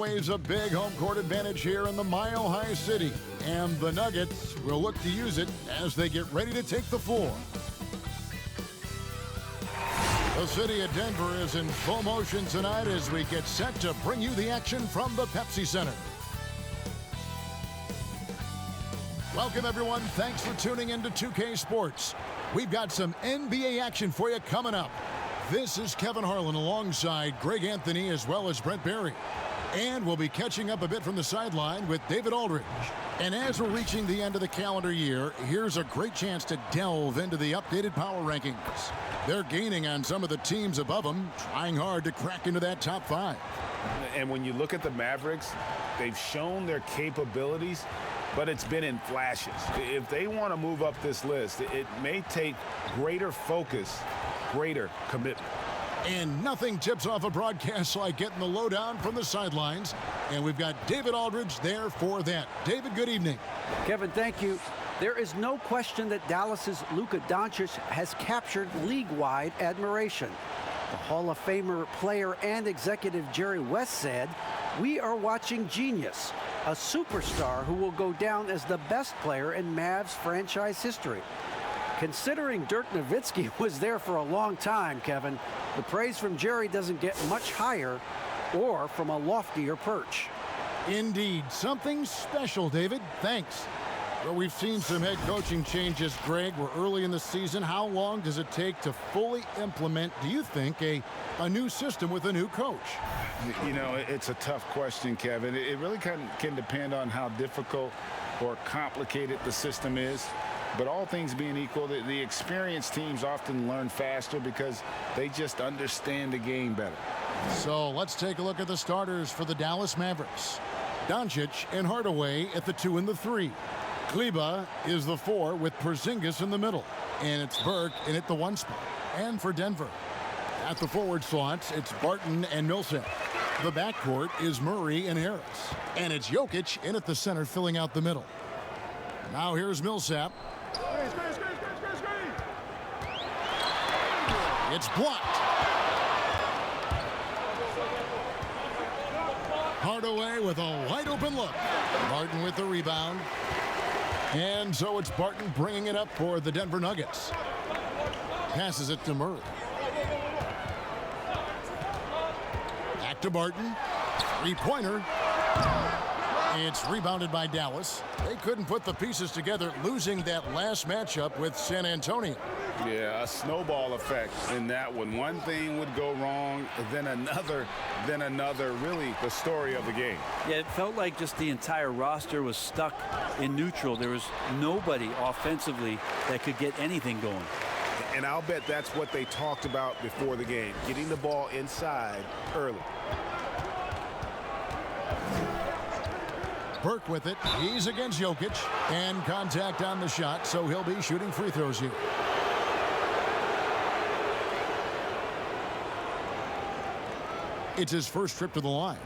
always a big home court advantage here in the Mile High City, and the Nuggets will look to use it as they get ready to take the floor. The city of Denver is in full motion tonight as we get set to bring you the action from the Pepsi Center. Welcome, everyone. Thanks for tuning in to 2K Sports. We've got some NBA action for you coming up. This is Kevin Harlan alongside Greg Anthony as well as Brent Barry. And we'll be catching up a bit from the sideline with David Aldridge. And as we're reaching the end of the calendar year, here's a great chance to delve into the updated power rankings. They're gaining on some of the teams above them, trying hard to crack into that top 5. And when you look at the Mavericks, they've shown their capabilities, but it's been in flashes. If they want to move up this list, it may take greater focus, greater commitment. And nothing tips off a broadcast like getting the lowdown from the sidelines. And we've got David Aldridge there for that. David, good evening. Kevin, thank you. There is no question that Dallas's Luka Doncic has captured league-wide admiration. The Hall of Famer player and executive Jerry West said, "We are watching genius, a superstar who will go down as the best player in Mavs franchise history." Considering Dirk Nowitzki was there for a long time, Kevin, the praise from Jerry doesn't get much higher or from a loftier perch. Indeed, something special, David. Thanks. Well, we've seen some head coaching changes, Greg. We're early in the season. How long does it take to fully implement, do you think, a new system with a new coach? You know, it's a tough question, Kevin. It really can depend on how difficult or complicated the system is. But all things being equal, the experienced teams often learn faster because they just understand the game better. So let's take a look at the starters for the Dallas Mavericks. Doncic and Hardaway at the 2 and the 3. Kleba is the 4 with Porzingis in the middle. And it's Burke in at the 1 spot. And for Denver, at the forward slots, it's Barton and Millsap. The backcourt is Murray and Harris. And it's Jokic in at the center filling out the middle. Now here's Millsap. It's blocked. Hardaway with a wide open look. Barton with the rebound. And so it's Barton bringing it up for the Denver Nuggets. Passes it to Murray. Back to Barton. Three-pointer. It's rebounded by Dallas. They couldn't put the pieces together, losing that last matchup with San Antonio. Yeah, a snowball effect in that one. One thing would go wrong, then another, really the story of the game. Yeah, it felt like just the entire roster was stuck in neutral. There was nobody offensively that could get anything going. And I'll bet that's what they talked about before the game, getting the ball inside early. Burke with it. He's against Jokic. And contact on the shot, so he'll be shooting free throws here. It's his first trip to the line.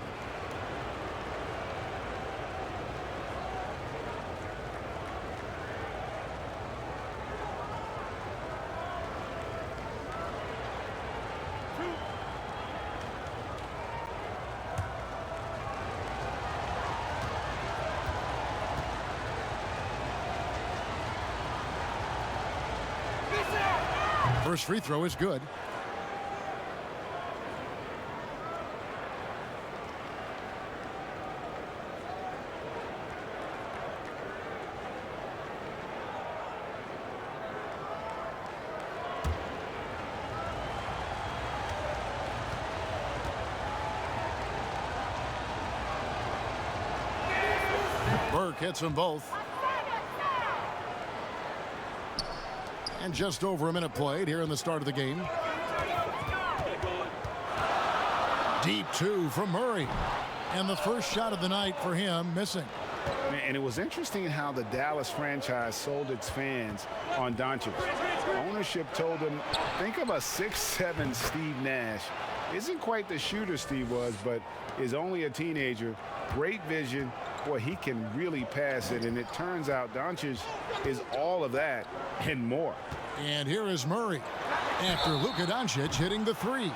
First free throw is good. Burke hits them both. And just over a minute played here in the start of the game. Deep 2 from Murray. And the first shot of the night for him missing. And it was interesting how the Dallas franchise sold its fans on Doncic. Ownership told them, think of a 6'7" Steve Nash. Isn't quite the shooter Steve was, but is only a teenager. Great vision. Boy, he can really pass it. And it turns out Doncic is all of that and more. And here is Murray after Luka Doncic hitting the 3.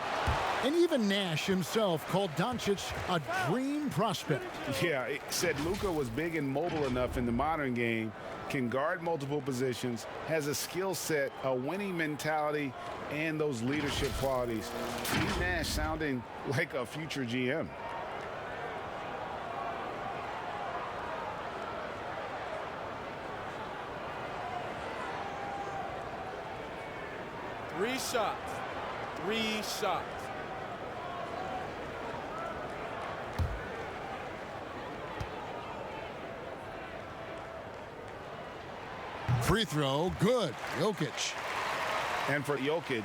And even Nash himself called Doncic a dream prospect. Yeah, it said Luka was big and mobile enough in the modern game, can guard multiple positions, has a skill set, a winning mentality, and those leadership qualities. Steve Nash sounding like a future GM. Three shots. Free throw, good. Jokic. And for Jokic,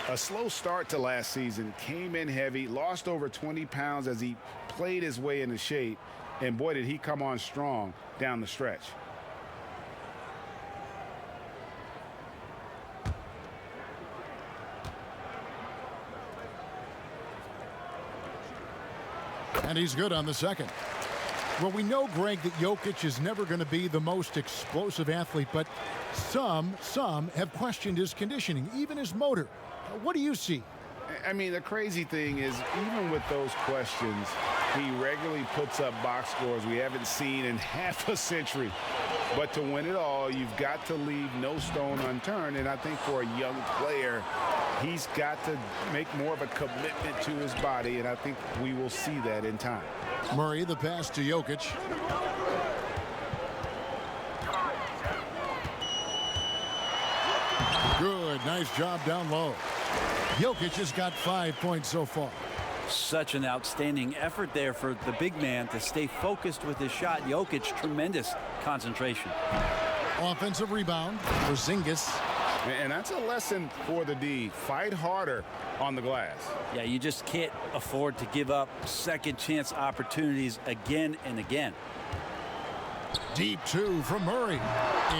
a slow start to last season, came in heavy, lost over 20 pounds as he played his way into shape, and boy, did he come on strong down the stretch. And he's good on the second. Well, we know, Greg, that Jokic is never going to be the most explosive athlete, but some have questioned his conditioning, even his motor. What do you see? I mean, the crazy thing is, even with those questions, he regularly puts up box scores we haven't seen in half a century. But to win it all, you've got to leave no stone unturned. And I think for a young player, he's got to make more of a commitment to his body, and I think we will see that in time. Murray, the pass to Jokic. Good, nice job down low. Jokic has got 5 points so far. Such an outstanding effort there for the big man to stay focused with his shot. Jokic, tremendous concentration. Offensive rebound for Porzingis. And that's a lesson for the D. Fight harder on the glass. Yeah, you just can't afford to give up second chance opportunities again and again. Deep two from Murray.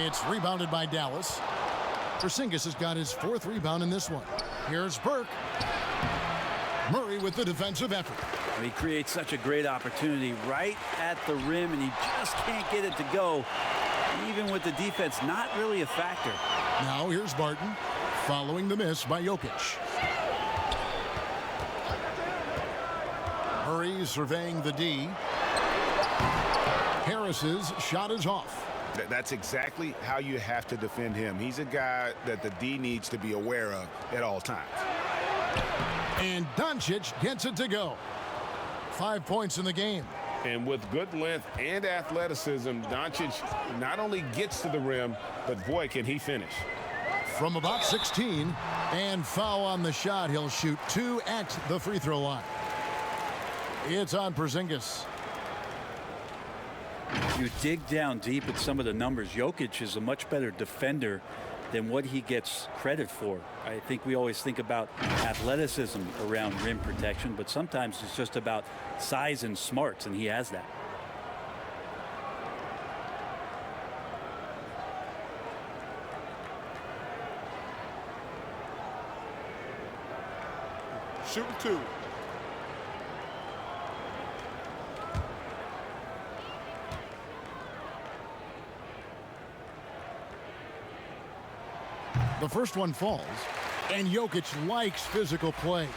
It's rebounded by Dallas. Porzingis has got his 4th rebound in this one. Here's Burke. Murray with the defensive effort. He creates such a great opportunity right at the rim, and he just can't get it to go. Even with the defense, not really a factor. Now here's Barton, following the miss by Jokic. Murray surveying the D. Harris's shot is off. That's exactly how you have to defend him. He's a guy that the D needs to be aware of at all times. And Doncic gets it to go. 5 points in the game. And with good length and athleticism, Doncic not only gets to the rim, but boy, can he finish. From about 16, and foul on the shot. He'll shoot 2 at the free throw line. It's on Porzingis. You dig down deep at some of the numbers. Jokic is a much better defender than what he gets credit for. I think we always think about athleticism around rim protection, but sometimes it's just about size and smarts, and he has that. Shooting 2. The first one falls, and Jokic likes physical play.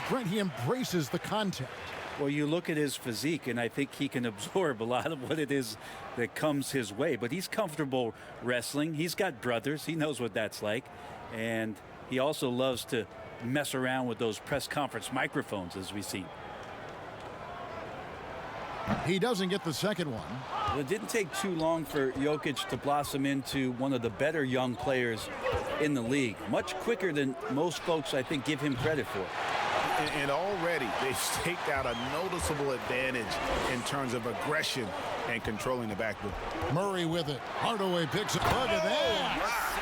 Brent, he embraces the contact. Well, you look at his physique, and I think he can absorb a lot of what it is that comes his way. But he's comfortable wrestling. He's got brothers. He knows what that's like. And he also loves to mess around with those press conference microphones, as we've seen. He doesn't get the second one. It didn't take too long for Jokic to blossom into one of the better young players in the league. Much quicker than most folks, I think, give him credit for. And already they've staked out a noticeable advantage in terms of aggression and controlling the backboard. Murray with it. Hardaway picks it. Look at that.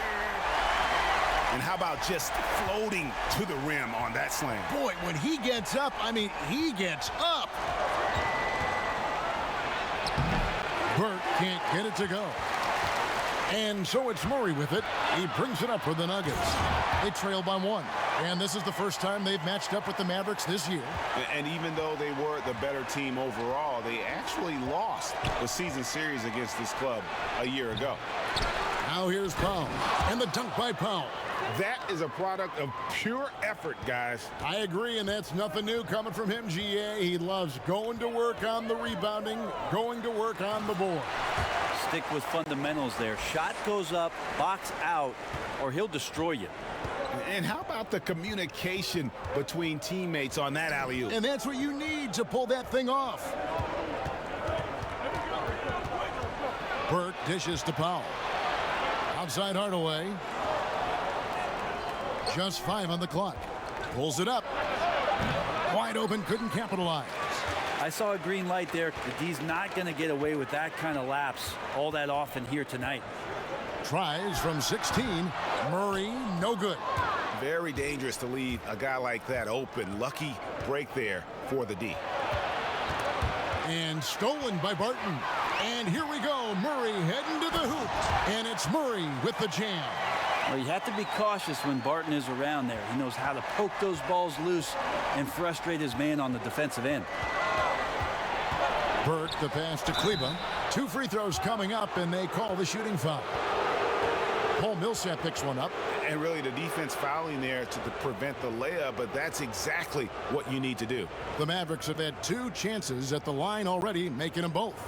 And how about just floating to the rim on that slam? Boy, when he gets up, I mean, he gets up. Burke can't get it to go. And so it's Murray with it. He brings it up for the Nuggets. They trail by 1. And this is the first time they've matched up with the Mavericks this year. And even though they were the better team overall, they actually lost the season series against this club a year ago. Now here's Powell, and the dunk by Powell. That is a product of pure effort, guys. I agree, and that's nothing new coming from him, GA. He loves going to work on the rebounding, going to work on the board. Stick with fundamentals there. Shot goes up, box out, or he'll destroy you. And how about the communication between teammates on that alley-oop? And that's what you need to pull that thing off. Burke dishes to Powell. Outside Hardaway. Just 5 on the clock. Pulls it up. Wide open, couldn't capitalize. I saw a green light there. The D's not going to get away with that kind of lapse all that often here tonight. Tries from 16. Murray, no good. Very dangerous to leave a guy like that open. Lucky break there for the D. And stolen by Barton. And here we go. Murray heading to the hoop. And it's Murray with the jam. Well, you have to be cautious when Barton is around there. He knows how to poke those balls loose and frustrate his man on the defensive end. Burke, the pass to Kleba. 2 free throws coming up, and they call the shooting foul. Paul Millsap picks one up. And really the defense fouling there to prevent the layup, but that's exactly what you need to do. The Mavericks have had 2 chances at the line already, making them both.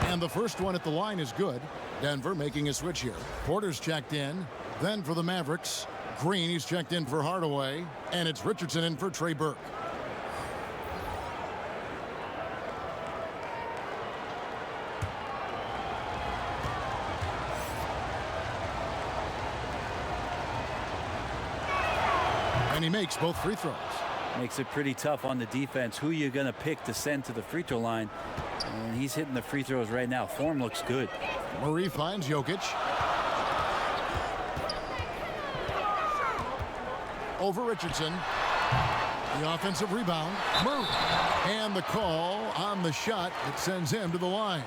And the first one at the line is good. Denver making a switch here. Porter's checked in. Then for the Mavericks, Green, he's checked in for Hardaway. And it's Richardson in for Trey Burke. And he makes both free throws. Makes it pretty tough on the defense. Who you going to pick to send to the free throw line? And he's hitting the free throws right now. Form looks good. Murray finds Jokic. Over Richardson. The offensive rebound. Murray. And the call on the shot that sends him to the line.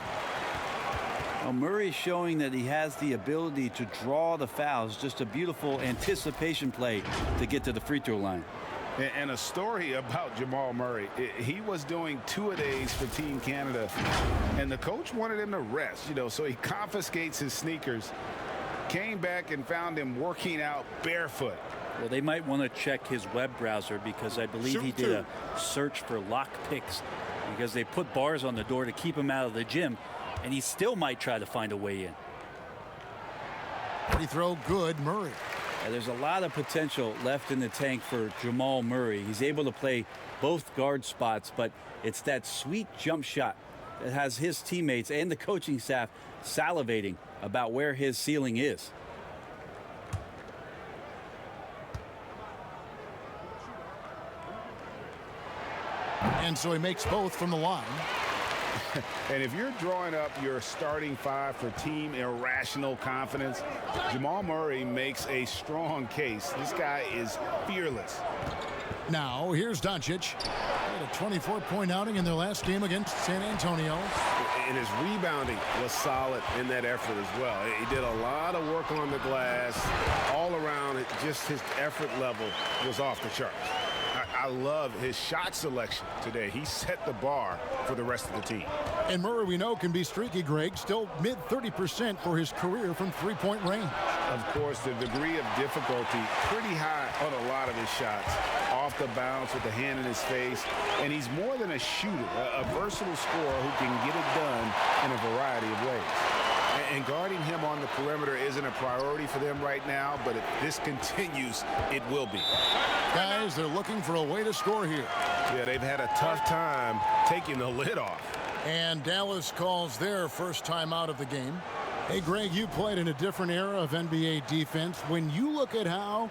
Well, Murray showing that he has the ability to draw the fouls. Just a beautiful anticipation play to get to the free throw line. And a story about Jamal Murray. He was doing 2-a-days for Team Canada, and the coach wanted him to rest, so he confiscates his sneakers, came back and found him working out barefoot. Well, they might want to check his web browser because I believe he did a search for lock picks because they put bars on the door to keep him out of the gym, and he still might try to find a way in. Free throw good, Murray. There's a lot of potential left in the tank for Jamal Murray. He's able to play both guard spots, but it's that sweet jump shot that has his teammates and the coaching staff salivating about where his ceiling is. And so he makes both from the line. And if you're drawing up your starting 5 for team irrational confidence, Jamal Murray makes a strong case. This guy is fearless. Now here's Doncic. Had a 24-point outing in their last game against San Antonio. And his rebounding was solid in that effort as well. He did a lot of work on the glass. All around, just his effort level was off the charts. I love his shot selection today. He set the bar for the rest of the team. And Murray, we know, can be streaky, Greg. Still mid 30% for his career from 3-point range. Of course, the degree of difficulty pretty high on a lot of his shots. Off the bounce with the hand in his face. And he's more than a shooter, a versatile scorer who can get it done in a variety of ways. And guarding him on the perimeter isn't a priority for them right now, but if this continues, it will be. Guys, they're looking for a way to score here. Yeah, they've had a tough time taking the lid off. And Dallas calls their first time out of the game. Hey, Greg, you played in a different era of NBA defense. When you look at how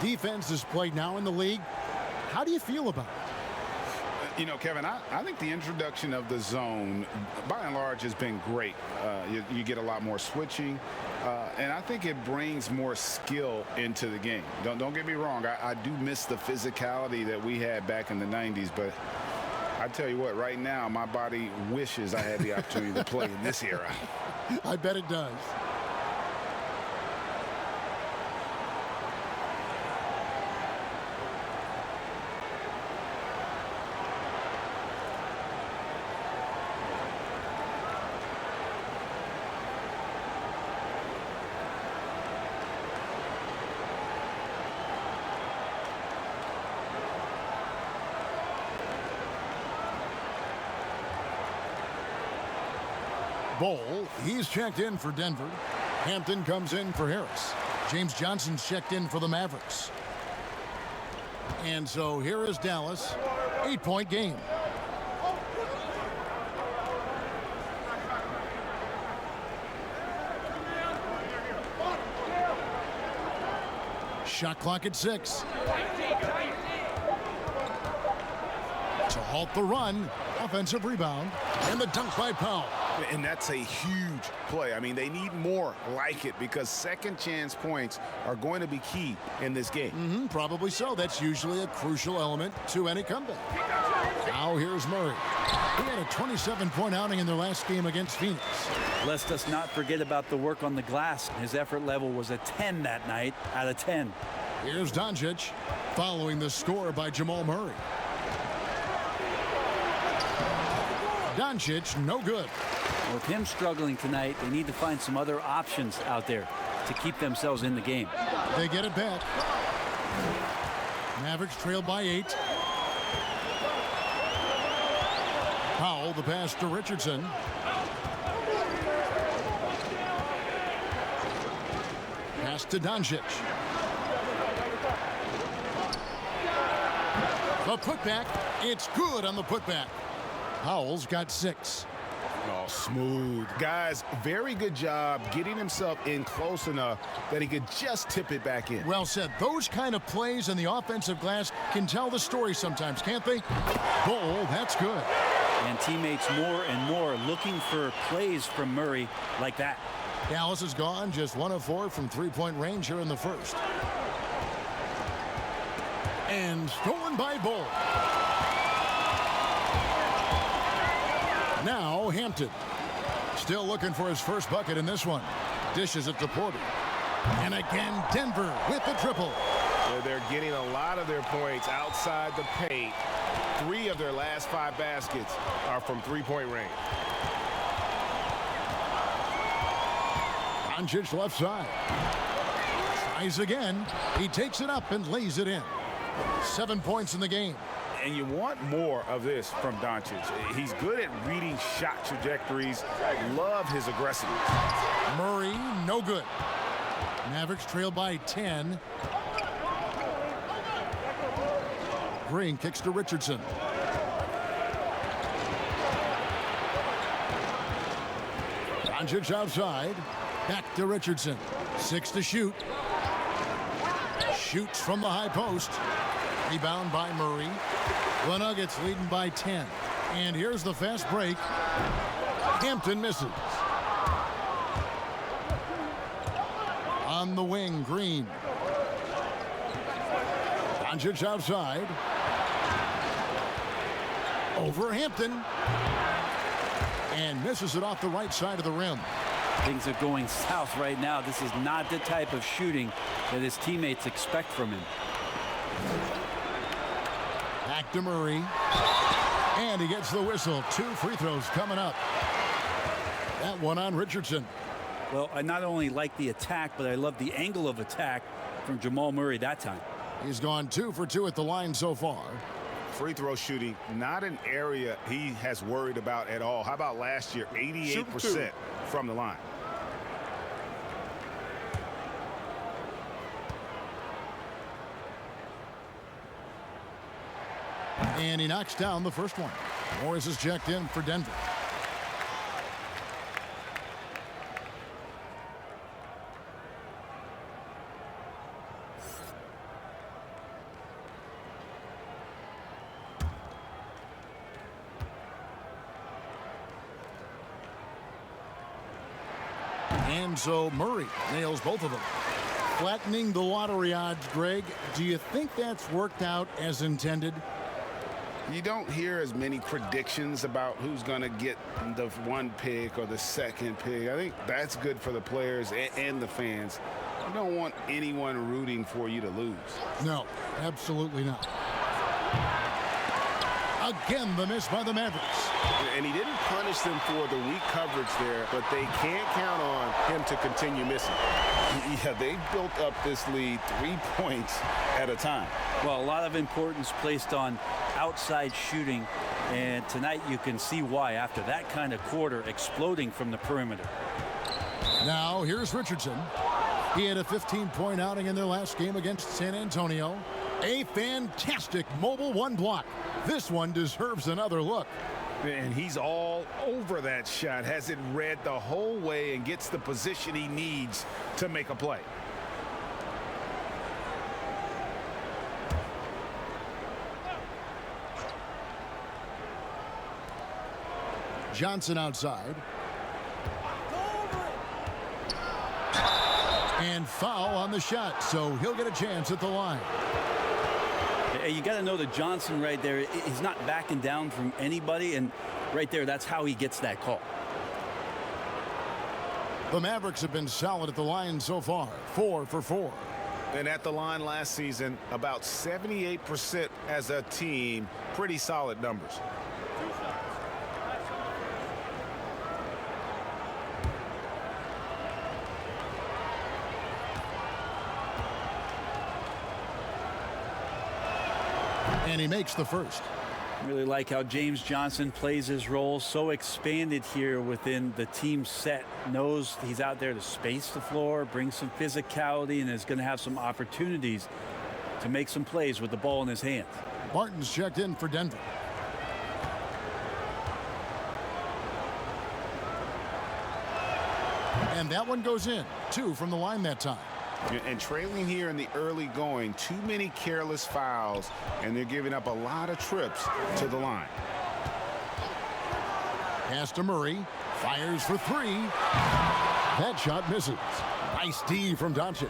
defense is played now in the league, how do you feel about it? Kevin, I think the introduction of the zone, by and large, has been great. You get a lot more switching, and I think it brings more skill into the game. Don't get me wrong. I do miss the physicality that we had back in the 90s, but I tell you what, right now, my body wishes I had the opportunity to play in this era. I bet it does. Bowl, he's checked in for Denver. Hampton comes in for Harris. James Johnson's checked in for the Mavericks. And so here is Dallas. 8-point game. Shot clock at 6. To halt the run. Offensive rebound. And the dunk by Powell. And that's a huge play. I mean, they need more like it because second chance points are going to be key in this game. Probably so. That's usually a crucial element to any comeback. Now here's Murray. He had a 27-point outing in their last game against Phoenix. Let us not forget about the work on the glass. His effort level was a 10 that night out of 10. Here's Doncic following the score by Jamal Murray. Doncic, no good. With him struggling tonight, they need to find some other options out there to keep themselves in the game. They get it back. Mavericks trailed by 8. Powell, the pass to Richardson. Pass to Doncic. The putback. It's good on the putback. Powell's got 6. Oh, smooth. Guys, very good job getting himself in close enough that he could just tip it back in. Well said. Those kind of plays in the offensive glass can tell the story sometimes, can't they? Bowl, that's good. And teammates more and more looking for plays from Murray like that. Dallas is gone, just 1 of 4 from three-point range here in the first. And stolen by Bowl. Now Hampton. Still looking for his first bucket in this one. Dishes it to Porter. And again, Denver with the triple. They're getting a lot of their points outside the paint. 3 of their last 5 baskets are from three-point range. Doncic left side. Tries again. He takes it up and lays it in. 7 points in the game. And you want more of this from Doncic. He's good at reading shot trajectories. Love his aggressiveness. Murray, no good. Mavericks trail by 10. Green kicks to Richardson. Doncic outside. Back to Richardson. 6 to shoot. Shoots from the high post. Rebound by Murray. The Nuggets leading by 10. And here's the fast break. Hampton misses. On the wing, Green. Doncic outside. Over Hampton. And misses it off the right side of the rim. Things are going south right now. This is not the type of shooting that his teammates expect from him. Back to Murray. And he gets the whistle. 2 free throws coming up. That one on Richardson. Well, I not only like the attack, but I love the angle of attack from Jamal Murray that time. He's gone 2 for 2 at the line so far. Free throw shooting, not an area he has worried about at all. How about last year? 88% from the line. And he knocks down the first one. Morris is checked in for Denver. And so Murray nails both of them. Flattening the lottery odds, Greg. Do you think that's worked out as intended? You don't hear as many predictions about who's going to get the one pick or the second pick. I think that's good for the players and the fans. You don't want anyone rooting for you to lose. No, absolutely not. Again, the miss by the Mavericks. And he didn't punish them for the weak coverage there, but they can't count on him to continue missing. Yeah, they built up this lead 3 points at a time. Well, a lot of importance placed on outside shooting, and tonight you can see why after that kind of quarter exploding from the perimeter. Now here's Richardson. He had a 15-point outing in their last game against San Antonio. A fantastic mobile one block. This one deserves another look. And he's all over that shot, has it read the whole way and gets the position he needs to make a play. Johnson outside. And foul on the shot, so he'll get a chance at the line. You got to know that Johnson right there, he's not backing down from anybody, and right there, that's how he gets that call. The Mavericks have been solid at the line so far, 4 for 4. And at the line last season, about 78% as a team. Pretty solid numbers. And he makes the first. Really like how James Johnson plays his role, so expanded here within the team set. Knows he's out there to space the floor, bring some physicality, and is going to have some opportunities to make some plays with the ball in his hands. Martin's checked in for Denver. And that one goes in. 2 from the line that time. And trailing here in the early going, too many careless fouls, and they're giving up a lot of trips to the line. Pass to Murray. Fires for 3. That shot misses. Nice D from Doncic.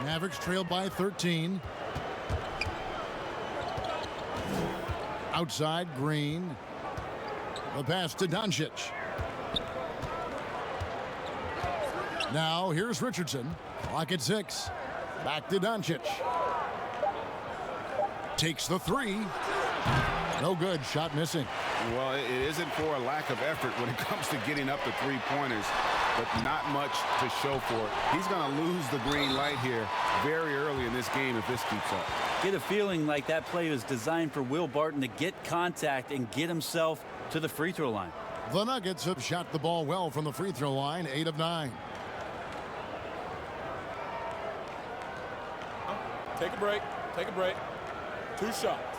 Mavericks trailed by 13. Outside, Green. The pass to Doncic. Now here's Richardson. Clock at 6. Back to Doncic. Takes the 3. No good. Shot missing. Well, it isn't for a lack of effort when it comes to getting up the three-pointers, but not much to show for it. He's going to lose the green light here very early in this game if this keeps up. Get a feeling like that play was designed for Will Barton to get contact and get himself to the free throw line. The Nuggets have shot the ball well from the free throw line, 8 of 9. Take a break. Take a break. 2 shots.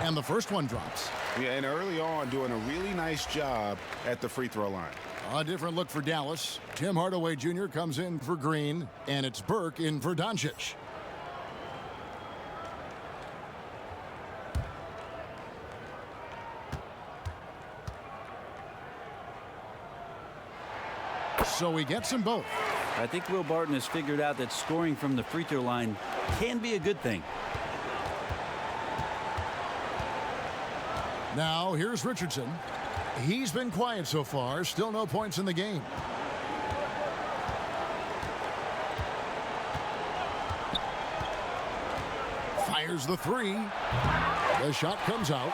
And the first one drops. Yeah, and early on doing a really nice job at the free throw line. A different look for Dallas. Tim Hardaway Jr. comes in for Green, and it's Burke in for Doncic. So he gets them both. I think Will Barton has figured out that scoring from the free throw line can be a good thing. Now here's Richardson. He's been quiet so far. Still no points in the game. Fires the 3. The shot comes out.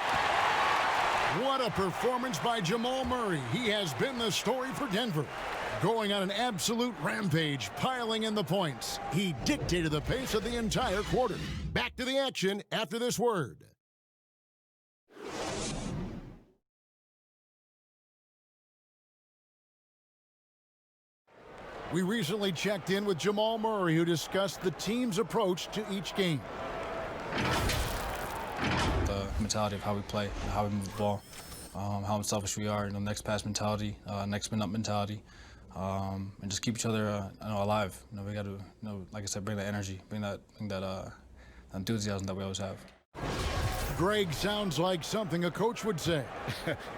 What a performance by Jamal Murray. He has been the story for Denver. Going on an absolute rampage, piling in the points. He dictated the pace of the entire quarter. Back to the action after this word. We recently checked in with Jamal Murray, who discussed the team's approach to each game. The mentality of how we play, how we move the ball, how unselfish we are, next pass mentality, next man up mentality, and just keep each other alive. We got to, like I said, bring that energy, bring that enthusiasm that we always have. Greg, sounds like something a coach would say.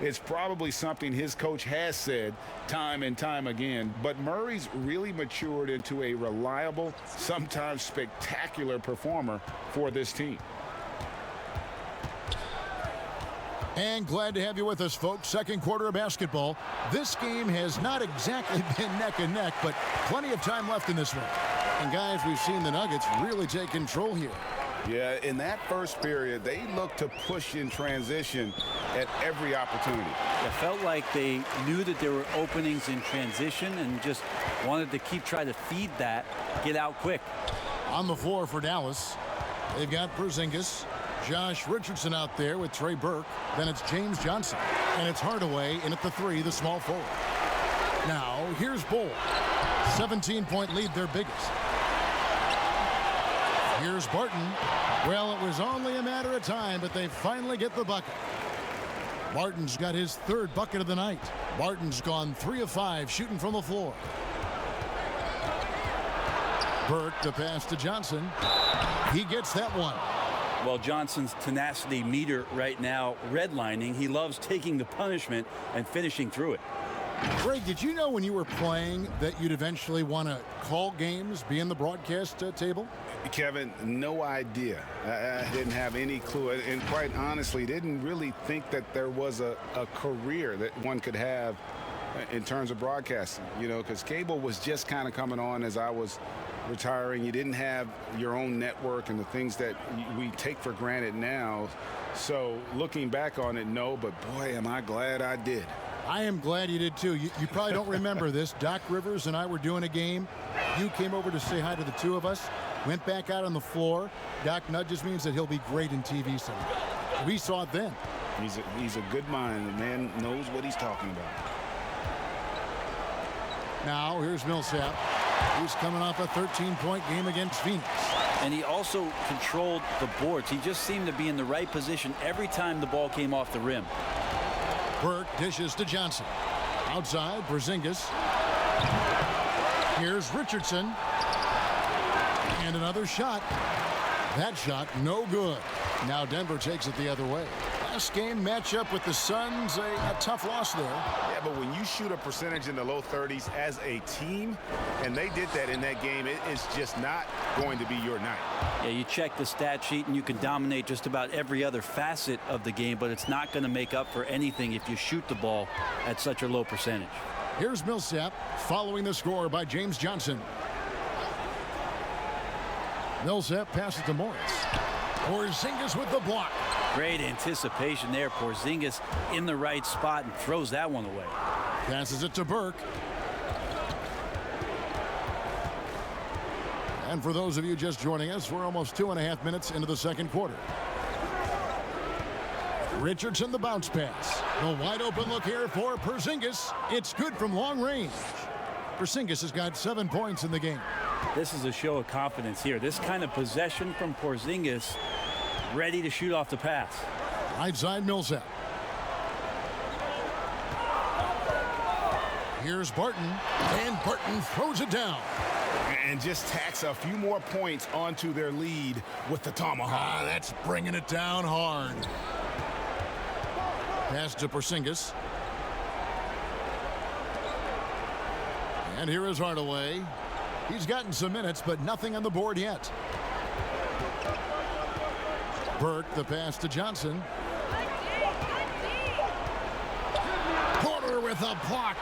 It's probably something his coach has said time and time again. But Murray's really matured into a reliable, sometimes spectacular performer for this team. And glad to have you with us, folks. Second quarter of basketball. This game has not exactly been neck and neck, but plenty of time left in this one. And guys, we've seen the Nuggets really take control here. Yeah, in that first period, they looked to push in transition at every opportunity. It felt like they knew that there were openings in transition and just wanted to keep trying to feed that, get out quick. On the floor for Dallas, they've got Porzingis, Josh Richardson out there with Trey Burke. Then it's James Johnson. And it's Hardaway in at the three, the small forward. Now, here's Bull. 17-point lead, their biggest. Here's Barton. Well, it was only a matter of time, but they finally get the bucket. Barton's got his third bucket of the night. Barton's gone 3 of 5 shooting from the floor. Burke, the pass to Johnson. He gets that one. Well, Johnson's tenacity meter right now redlining. He loves taking the punishment and finishing through it. Greg, did you know when you were playing that you'd eventually want to call games, be in the broadcast table? Kevin, no idea. I didn't have any clue, and quite honestly, didn't really think that there was a career that one could have in terms of broadcasting, you know, because cable was just kind of coming on as I was retiring. You didn't have your own network and the things that we take for granted now. So looking back on it, no, but boy, am I glad I did. I am glad you did too. You probably don't remember this. Doc Rivers and I were doing a game. You came over to say hi to the two of us. Went back out on the floor. Doc nudges me and said he'll be great in TV someday. We saw it then. He's a good mind. The man knows what he's talking about. Now here's Millsap, who's coming off a 13-point game against Phoenix. And he also controlled the boards. He just seemed to be in the right position every time the ball came off the rim. Burke dishes to Johnson. Outside, Porzingis. Here's Richardson. And another shot. That shot, no good. Now Denver takes it the other way. Last game matchup with the Suns, a tough loss there. Yeah, but when you shoot a percentage in the low 30s as a team, and they did that in that game, it is just not going to be your night. Yeah, you check the stat sheet and you can dominate just about every other facet of the game, but it's not going to make up for anything if you shoot the ball at such a low percentage. Here's Millsap following the score by James Johnson. Millsap passes to Morris. Porzingis with the block. Great anticipation there. Porzingis in the right spot and throws that one away. Passes it to Burke. And for those of you just joining us, we're almost 2.5 minutes into the second quarter. Richardson, the bounce pass. The wide open look here for Porzingis. It's good from long range. Porzingis has got 7 points in the game. This is a show of confidence here. This kind of possession from Porzingis, ready to shoot off the pass. Right side, Millsap. Here's Barton, and Barton throws it down. And just tacks a few more points onto their lead with the tomahawk. That's bringing it down hard. Pass to Porzingis. And here is Hardaway. He's gotten some minutes, but nothing on the board yet. Burke, the pass to Johnson. Porter with a block.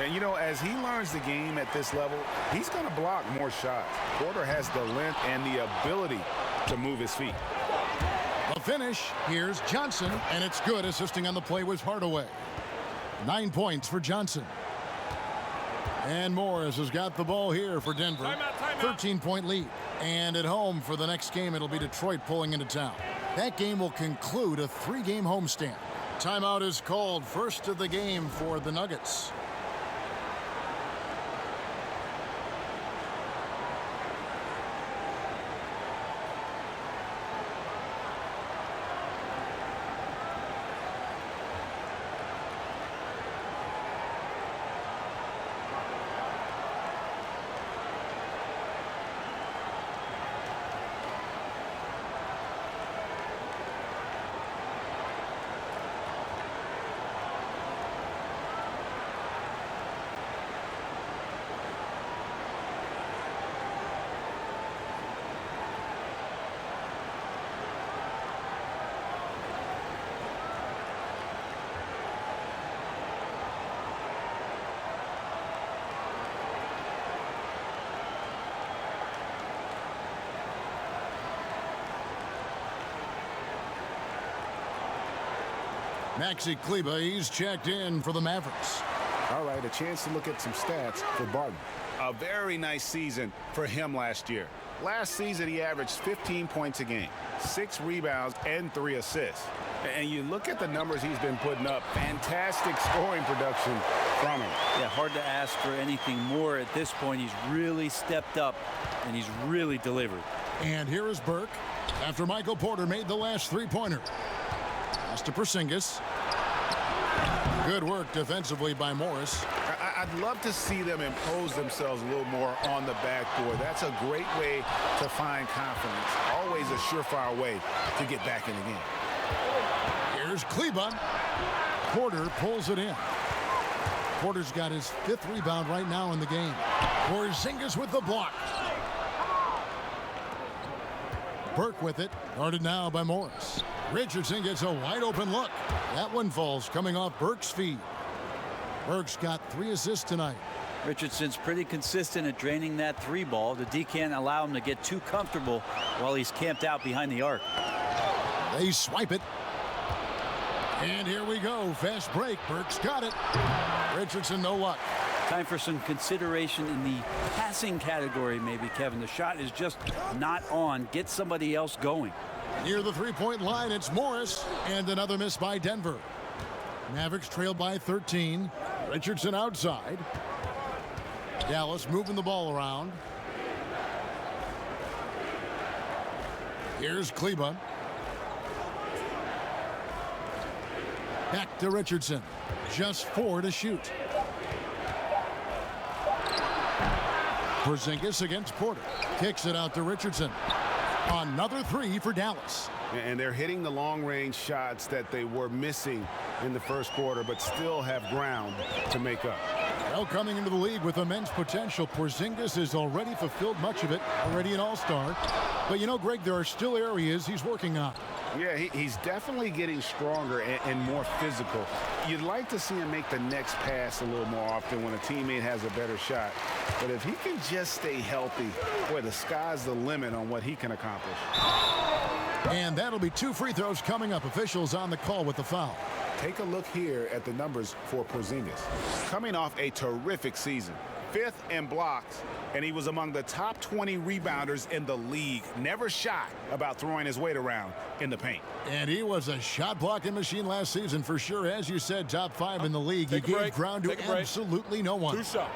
And, you know, as he learns the game at this level, he's going to block more shots. Porter has the length and the ability to move his feet. The finish, here's Johnson, and it's good. Assisting on the play was Hardaway. 9 points for Johnson. And Morris has got the ball here for Denver. 13-point lead. And at home for the next game, it'll be Detroit pulling into town. That game will conclude a 3-game homestand. Timeout is called, first of the game for the Nuggets. Maxi Kleber, he's checked in for the Mavericks. All right, a chance to look at some stats for Barton. A very nice season for him last year. Last season, he averaged 15 points a game, 6 rebounds, and 3 assists. And you look at the numbers he's been putting up, fantastic scoring production from him. Yeah, hard to ask for anything more at this point. He's really stepped up, and he's really delivered. And here is Burke after Michael Porter made the last three-pointer. Pass to Porzingis. Good work defensively by Morris. I'd love to see them impose themselves a little more on the backboard. That's a great way to find confidence. Always a surefire way to get back in the game. Here's Kleber. Porter pulls it in. Porter's got his 5th rebound right now in the game. Porzingis with the block. Burke with it. Guarded now by Morris. Richardson gets a wide open look. That one falls coming off Burke's feet. Burke's got 3 assists tonight. Richardson's pretty consistent at draining that 3 ball. The D can't allow him to get too comfortable while he's camped out behind the arc. They swipe it. And here we go. Fast break. Burke's got it. Richardson, no luck. Time for some consideration in the passing category, maybe, Kevin. The shot is just not on. Get somebody else going. Near the three-point line, it's Morris. And another miss by Denver. Mavericks trailed by 13. Richardson outside. Dallas moving the ball around. Here's Kleber. Back to Richardson. Just 4 to shoot. Porzingis against Porter. Kicks it out to Richardson. Another 3 for Dallas. And they're hitting the long-range shots that they were missing in the first quarter, but still have ground to make up. Well, coming into the league with immense potential, Porzingis has already fulfilled much of it, already an all-star. But you know, Greg, there are still areas he's working on. Yeah, he's definitely getting stronger and more physical. You'd like to see him make the next pass a little more often when a teammate has a better shot. But if he can just stay healthy, boy, the sky's the limit on what he can accomplish. And that'll be 2 free throws coming up. Officials on the call with the foul. Take a look here at the numbers for Porzingis. Coming off a terrific season. 5th in blocks, and he was among the top 20 rebounders in the league. Never shy about throwing his weight around in the paint. And he was a shot blocking machine last season for sure. As you said, top 5 in the league. He gave ground to absolutely no one. 2 shots.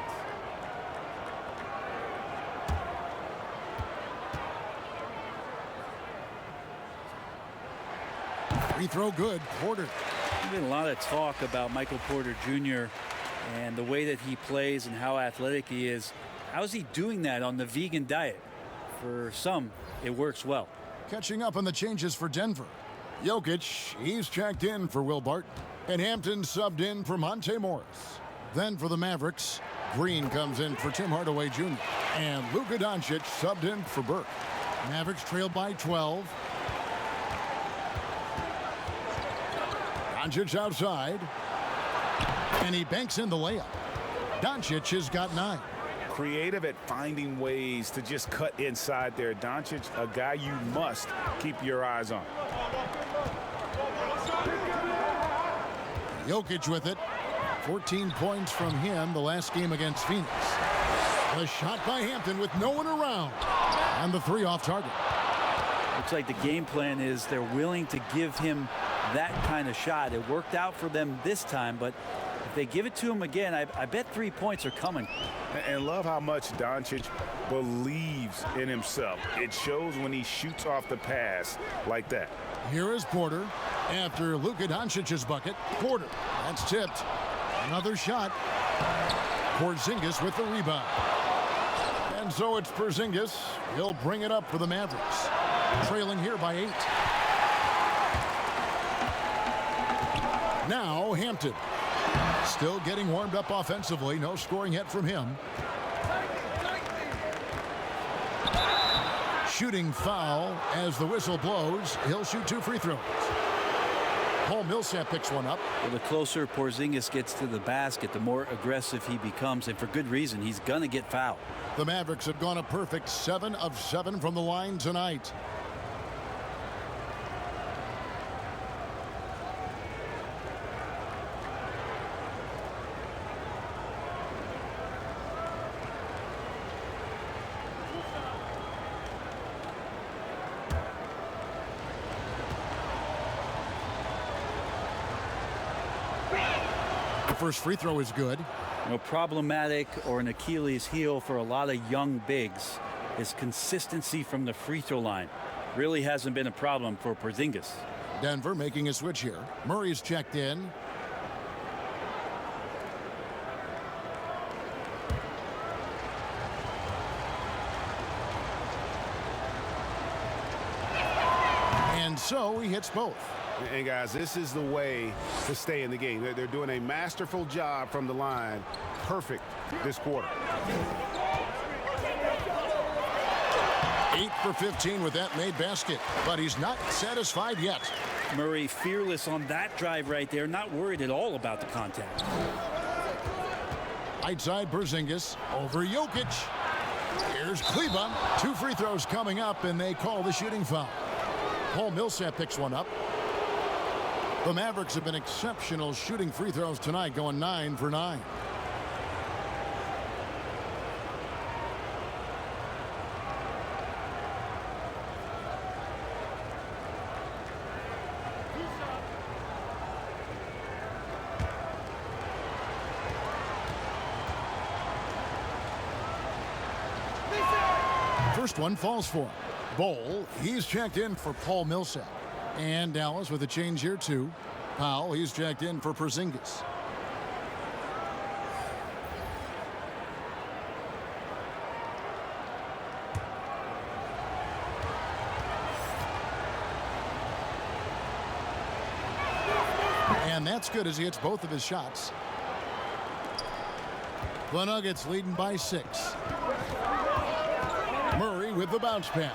Free throw good. Porter. There's been a lot of talk about Michael Porter Jr. and the way that he plays and how athletic he is. How's he doing that on the vegan diet? For some, it works well. Catching up on the changes for Denver. Jokic, he's checked in for Will Barton. And Hampton subbed in for Monte Morris. Then for the Mavericks, Green comes in for Tim Hardaway Jr. And Luka Doncic subbed in for Burke. Mavericks trailed by 12. Doncic outside. And he banks in the layup. Doncic has got 9. Creative at finding ways to just cut inside there. Doncic, a guy you must keep your eyes on. Jokic with it. 14 points from him the last game against Phoenix. A shot by Hampton with no one around. And the 3 off target. Looks like the game plan is they're willing to give him that kind of shot. It worked out for them this time, but if they give it to him again, I bet 3 points are coming. And love how much Doncic believes in himself. It shows when he shoots off the pass like that. Here is Porter after Luka Doncic's bucket. Porter, that's tipped. Another shot. Porzingis with the rebound. And so it's Porzingis. He'll bring it up for the Mavericks. Trailing here by 8. Now Hampton. Still getting warmed up offensively. No scoring yet from him. Shooting foul as the whistle blows. He'll shoot 2 free throws. Paul Millsap picks one up. Well, the closer Porzingis gets to the basket, the more aggressive he becomes, and for good reason. He's going to get fouled. The Mavericks have gone a perfect 7 of 7 from the line tonight. first free throw is good. Problematic or an Achilles heel for a lot of young bigs is consistency from the free throw line. Really hasn't been a problem for Porzingis. Denver making a switch here. Murray's checked in. And so he hits both. And guys, this is the way to stay in the game. They're doing a masterful job from the line. Perfect this quarter. 8 for 15 with that made basket, but he's not satisfied yet. Murray fearless on that drive right there, not worried at all about the contact. Right side Porzingis over Jokic. Here's Kleba. 2 free throws coming up, and they call the shooting foul. Paul Millsap picks one up. The Mavericks have been exceptional shooting free throws tonight, going 9 for 9. First one falls for him. Bowl, he's checked in for Paul Millsap. And Dallas with a change here too. Powell, he's checked in for Porzingis. And that's good as he hits both of his shots. The Nuggets leading by 6. Murray with the bounce pass.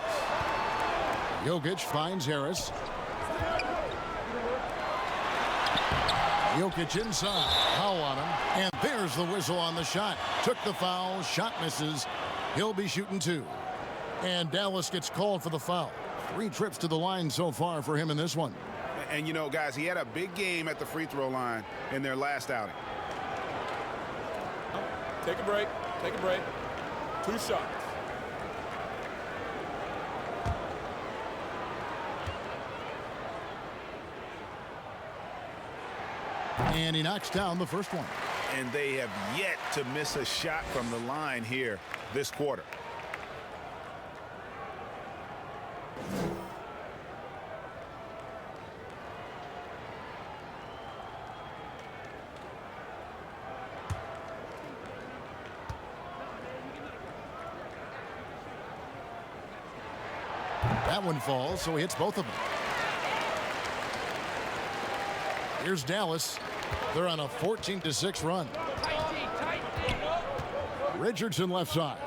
Jokic finds Harris. Jokic inside. Foul on him. And there's the whistle on the shot. Took the foul. Shot misses. He'll be shooting 2. And Dallas gets called for the foul. 3 trips to the line so far for him in this one. And, you know, guys, he had a big game at the free throw line in their last outing. Take a break. Take a break. 2 shots. And he knocks down the first one. And they have yet to miss a shot from the line here this quarter. That one falls, so he hits both of them. Here's Dallas. They're on a 14-6 run. Richardson left side.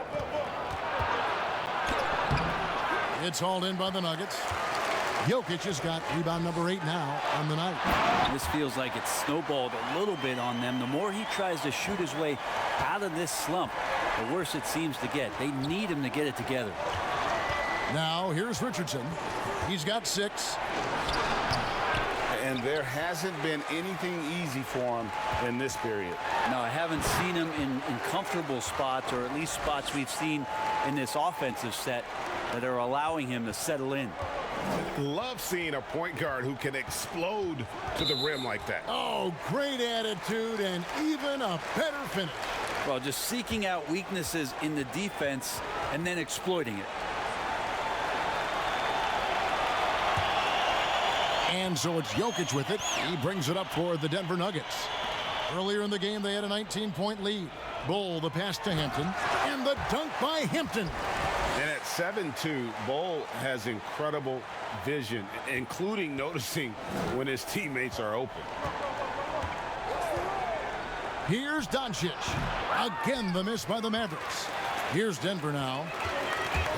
It's hauled in by the Nuggets. Jokic has got rebound number 8 now on the night. This feels like it's snowballed a little bit on them. The more he tries to shoot his way out of this slump, the worse it seems to get. They need him to get it together. Now here's Richardson. He's got 6. And there hasn't been anything easy for him in this period. No, I haven't seen him in comfortable spots, or at least spots we've seen in this offensive set that are allowing him to settle in. Love seeing a point guard who can explode to the rim like that. Oh, great attitude and even a better finish. Well, just seeking out weaknesses in the defense and then exploiting it. And so it's Jokic with it. He brings it up for the Denver Nuggets. Earlier in the game, they had a 19-point lead. Bull, the pass to Hampton, and the dunk by Hampton. And at 7-2, Bull has incredible vision, including noticing when his teammates are open. Here's Doncic. Again, the miss by the Mavericks. Here's Denver now.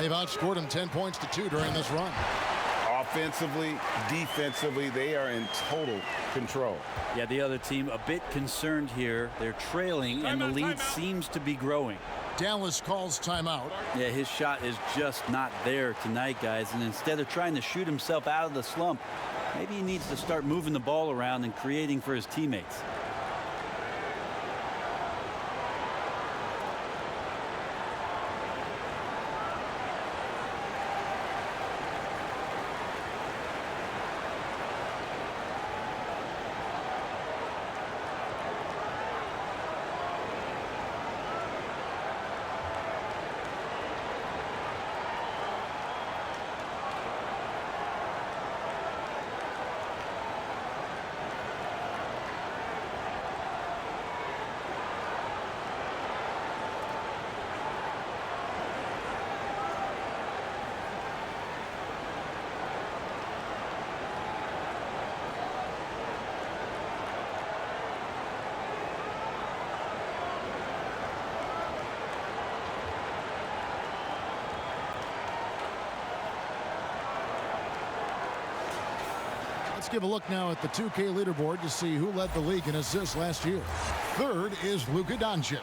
They've outscored him 10 points to 2 during this run. Offensively, defensively, they are in total control. Yeah, the other team a bit concerned here. They're trailing, and the lead seems to be growing. Dallas calls timeout. Yeah, his shot is just not there tonight, guys. And instead of trying to shoot himself out of the slump, maybe he needs to start moving the ball around and creating for his teammates. Let's give a look now at the 2K leaderboard to see who led the league in assists last year. Third is Luka Doncic.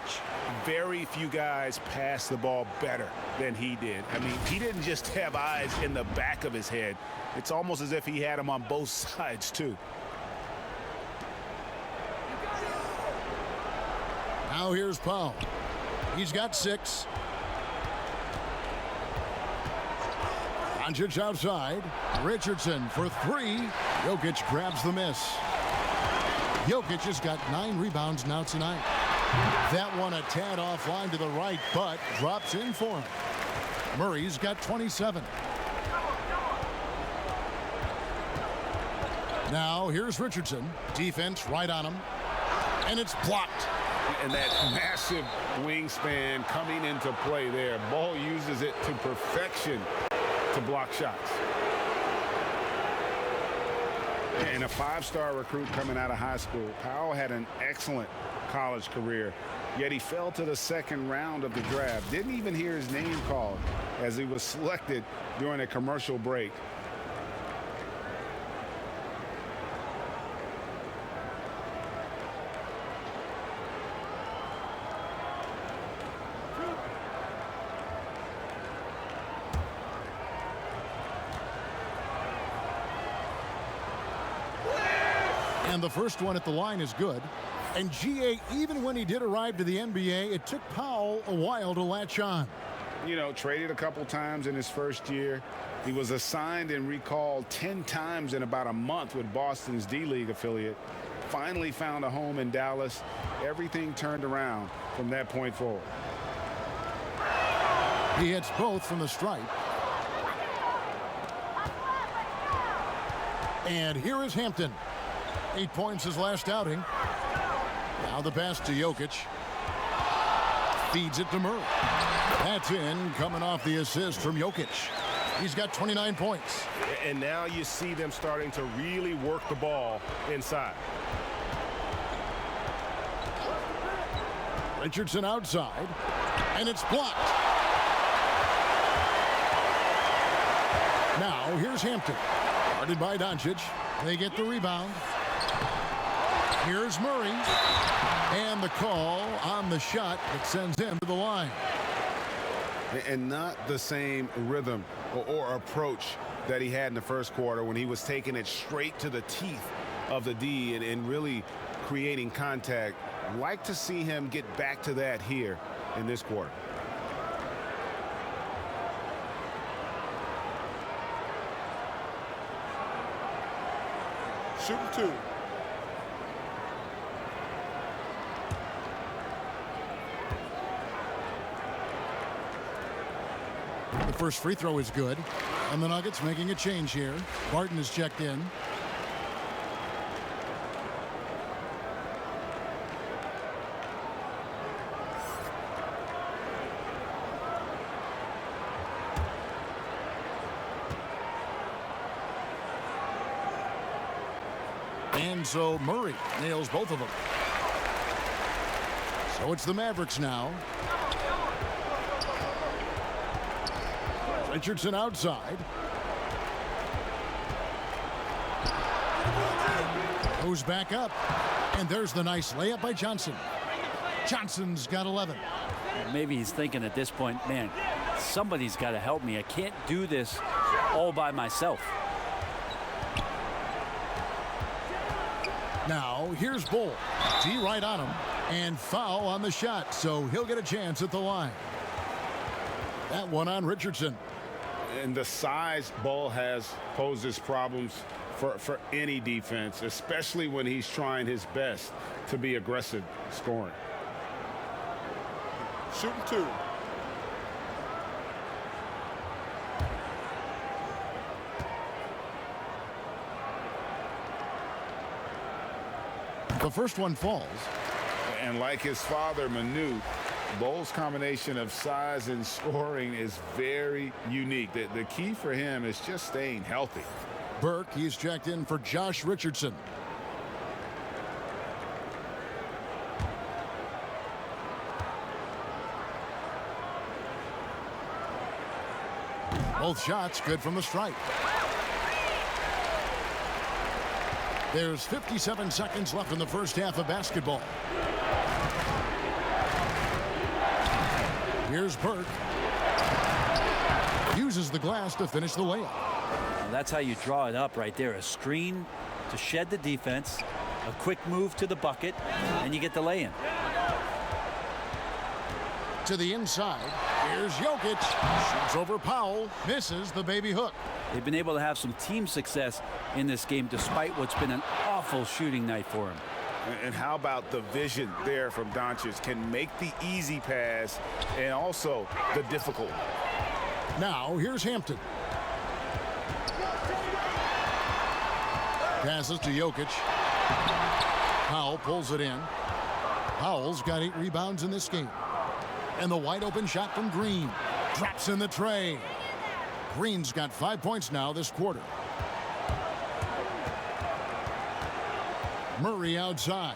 Very few guys pass the ball better than he did. I mean, he didn't just have eyes in the back of his head. It's almost as if he had them on both sides, too. Now here's Powell. He's got 6. Doncic outside. Richardson for 3. Jokic grabs the miss. Jokic has got 9 rebounds now tonight. That one a tad offline to the right, but drops in for him. Murray's got 27. Now here's Richardson. Defense right on him. And it's blocked. And that massive wingspan coming into play there. Ball uses it to perfection to block shots. And a 5-star recruit coming out of high school. Powell had an excellent college career, yet he fell to the second round of the draft. Didn't even hear his name called as he was selected during a commercial break. And the first one at the line is good. And GA, even when he did arrive to the NBA, it took Powell a while to latch on. You know, traded a couple times in his first year. He was assigned and recalled 10 times in about a month with Boston's D-League affiliate. Finally found a home in Dallas. Everything turned around from that point forward. He hits both from the stripe. And here is Hampton. 8 points his last outing. Now the pass to Jokic. Feeds it to Murray. That's in, coming off the assist from Jokic. He's got 29 points. And now you see them starting to really work the ball inside. Richardson outside. And it's blocked. Now here's Hampton. Guarded by Doncic. They get the rebound. Here's Murray. And the call on the shot that sends him to the line. And not the same rhythm or approach that he had in the first quarter when he was taking it straight to the teeth of the D and really creating contact. Like to see him get back to that here in this quarter. Shooting 2. The first free throw is good. And the Nuggets making a change here. Barton is checked in. And so Murray nails both of them. So it's the Mavericks now. Richardson outside. Goes back up. And there's the nice layup by Johnson. Johnson's got 11. Maybe he's thinking at this point, man, somebody's got to help me. I can't do this all by myself. Now here's Bull. D right on him. And foul on the shot. So he'll get a chance at the line. That one on Richardson. And the size Bull has poses problems for any defense, especially when he's trying his best to be aggressive scoring. Shooting 2. The first one falls. And like his father, Manute, Bull's combination of size and scoring is very unique. The key for him is just staying healthy. Burke, he's checked in for Josh Richardson. Both shots good from the stripe. There's 57 seconds left in the first half of basketball. Here's Burke. Uses the glass to finish the layup. Well, that's how you draw it up right there. A screen to shed the defense, a quick move to the bucket, and you get the lay-in. To the inside. Here's Jokic. Shoots over Powell. Misses the baby hook. They've been able to have some team success in this game despite what's been an awful shooting night for him. And how about the vision there from Doncic? Can make the easy pass and also the difficult. Now here's Hampton. Passes to Jokic. Powell pulls it in. Powell's got 8 rebounds in this game. And the wide open shot from Green. Drops in the tray. Green's got 5 points now this quarter. Murray outside.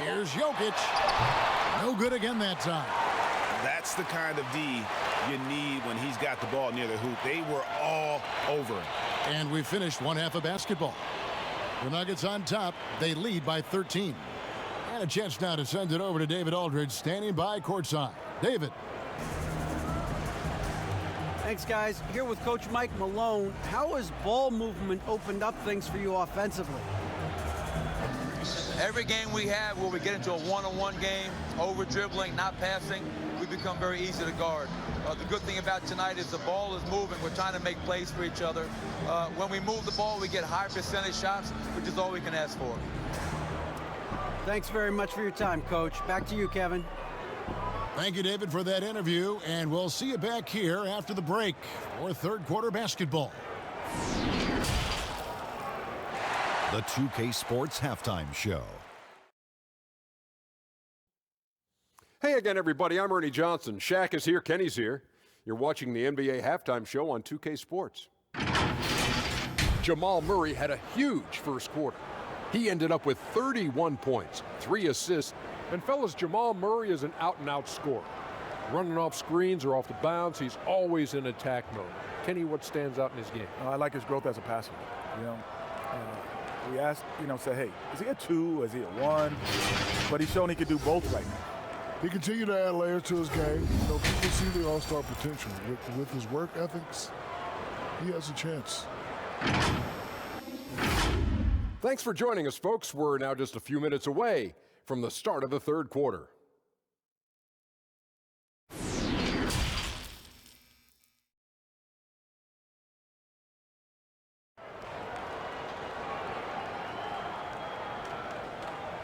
Here's Jokic. No good again that time. That's the kind of D you need when he's got the ball near the hoop. They were all over him. And we finished one half of basketball. The Nuggets on top. They lead by 13. And a chance now to send it over to David Aldridge, standing by courtside. David. Thanks, guys. Here with Coach Mike Malone. How has ball movement opened up things for you offensively? Every game we have where we get into a one-on-one game, over dribbling, not passing, we become very easy to guard. The good thing about tonight is the ball is moving. We're trying to make plays for each other. When we move the ball, we get high percentage shots, which is all we can ask for. Thanks very much for your time, Coach. Back to you, Kevin. Thank you, David, for that interview, and we'll see you back here after the break for third quarter basketball. The 2K Sports Halftime Show. Hey again, everybody. I'm Ernie Johnson. Shaq is here. Kenny's here. You're watching the NBA Halftime Show on 2K Sports. Jamal Murray had a huge first quarter. He ended up with 31 points, 3 assists, and fellas, Jamal Murray is an out-and-out scorer. Running off screens or off the bounce, he's always in attack mode. Kenny, what stands out in his game? I like his growth as a passer. We asked, say, hey, is he a 2? Is he a 1? But he's shown he can do both right now. He continued to add layers to his game. People see the all-star potential. With his work ethics, he has a chance. Thanks for joining us, folks. We're now just a few minutes away from the start of the third quarter.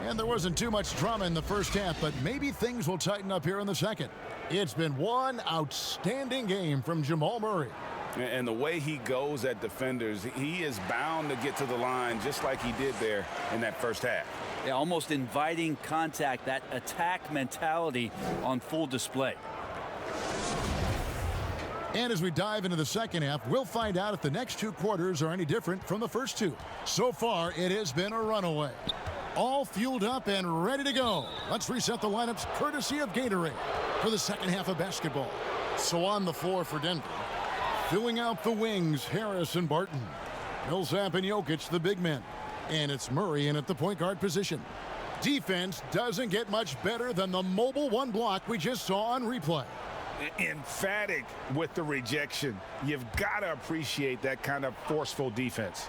And there wasn't too much drama in the first half, but maybe things will tighten up here in the second. It's been one outstanding game from Jamal Murray. And the way he goes at defenders, he is bound to get to the line just like he did there in that first half. Yeah, almost inviting contact, that attack mentality on full display. And as we dive into the second half, we'll find out if the next 2 quarters are any different from the first 2. So far, it has been a runaway. All fueled up and ready to go. Let's reset the lineups courtesy of Gatorade for the second half of basketball. So on the floor for Denver, filling out the wings, Harris and Barton. Millsap and Jokic, the big men. And it's Murray in at the point guard position. Defense doesn't get much better than the mobile 1 block we just saw on replay. Emphatic with the rejection. You've got to appreciate that kind of forceful defense.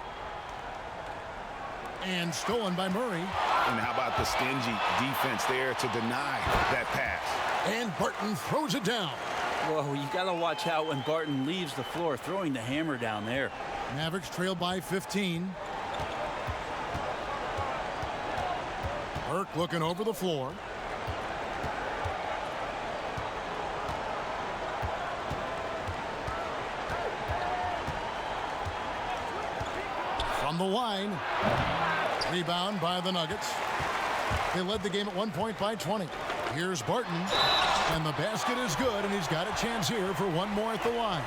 And stolen by Murray. And how about the stingy defense there to deny that pass? And Barton throws it down. Whoa, you got to watch out when Barton leaves the floor, throwing the hammer down there. Mavericks trail by 15. Burke looking over the floor. From the line. Rebound by the Nuggets. They led the game at 1 point by 20. Here's Barton. And the basket is good, and he's got a chance here for one more at the line.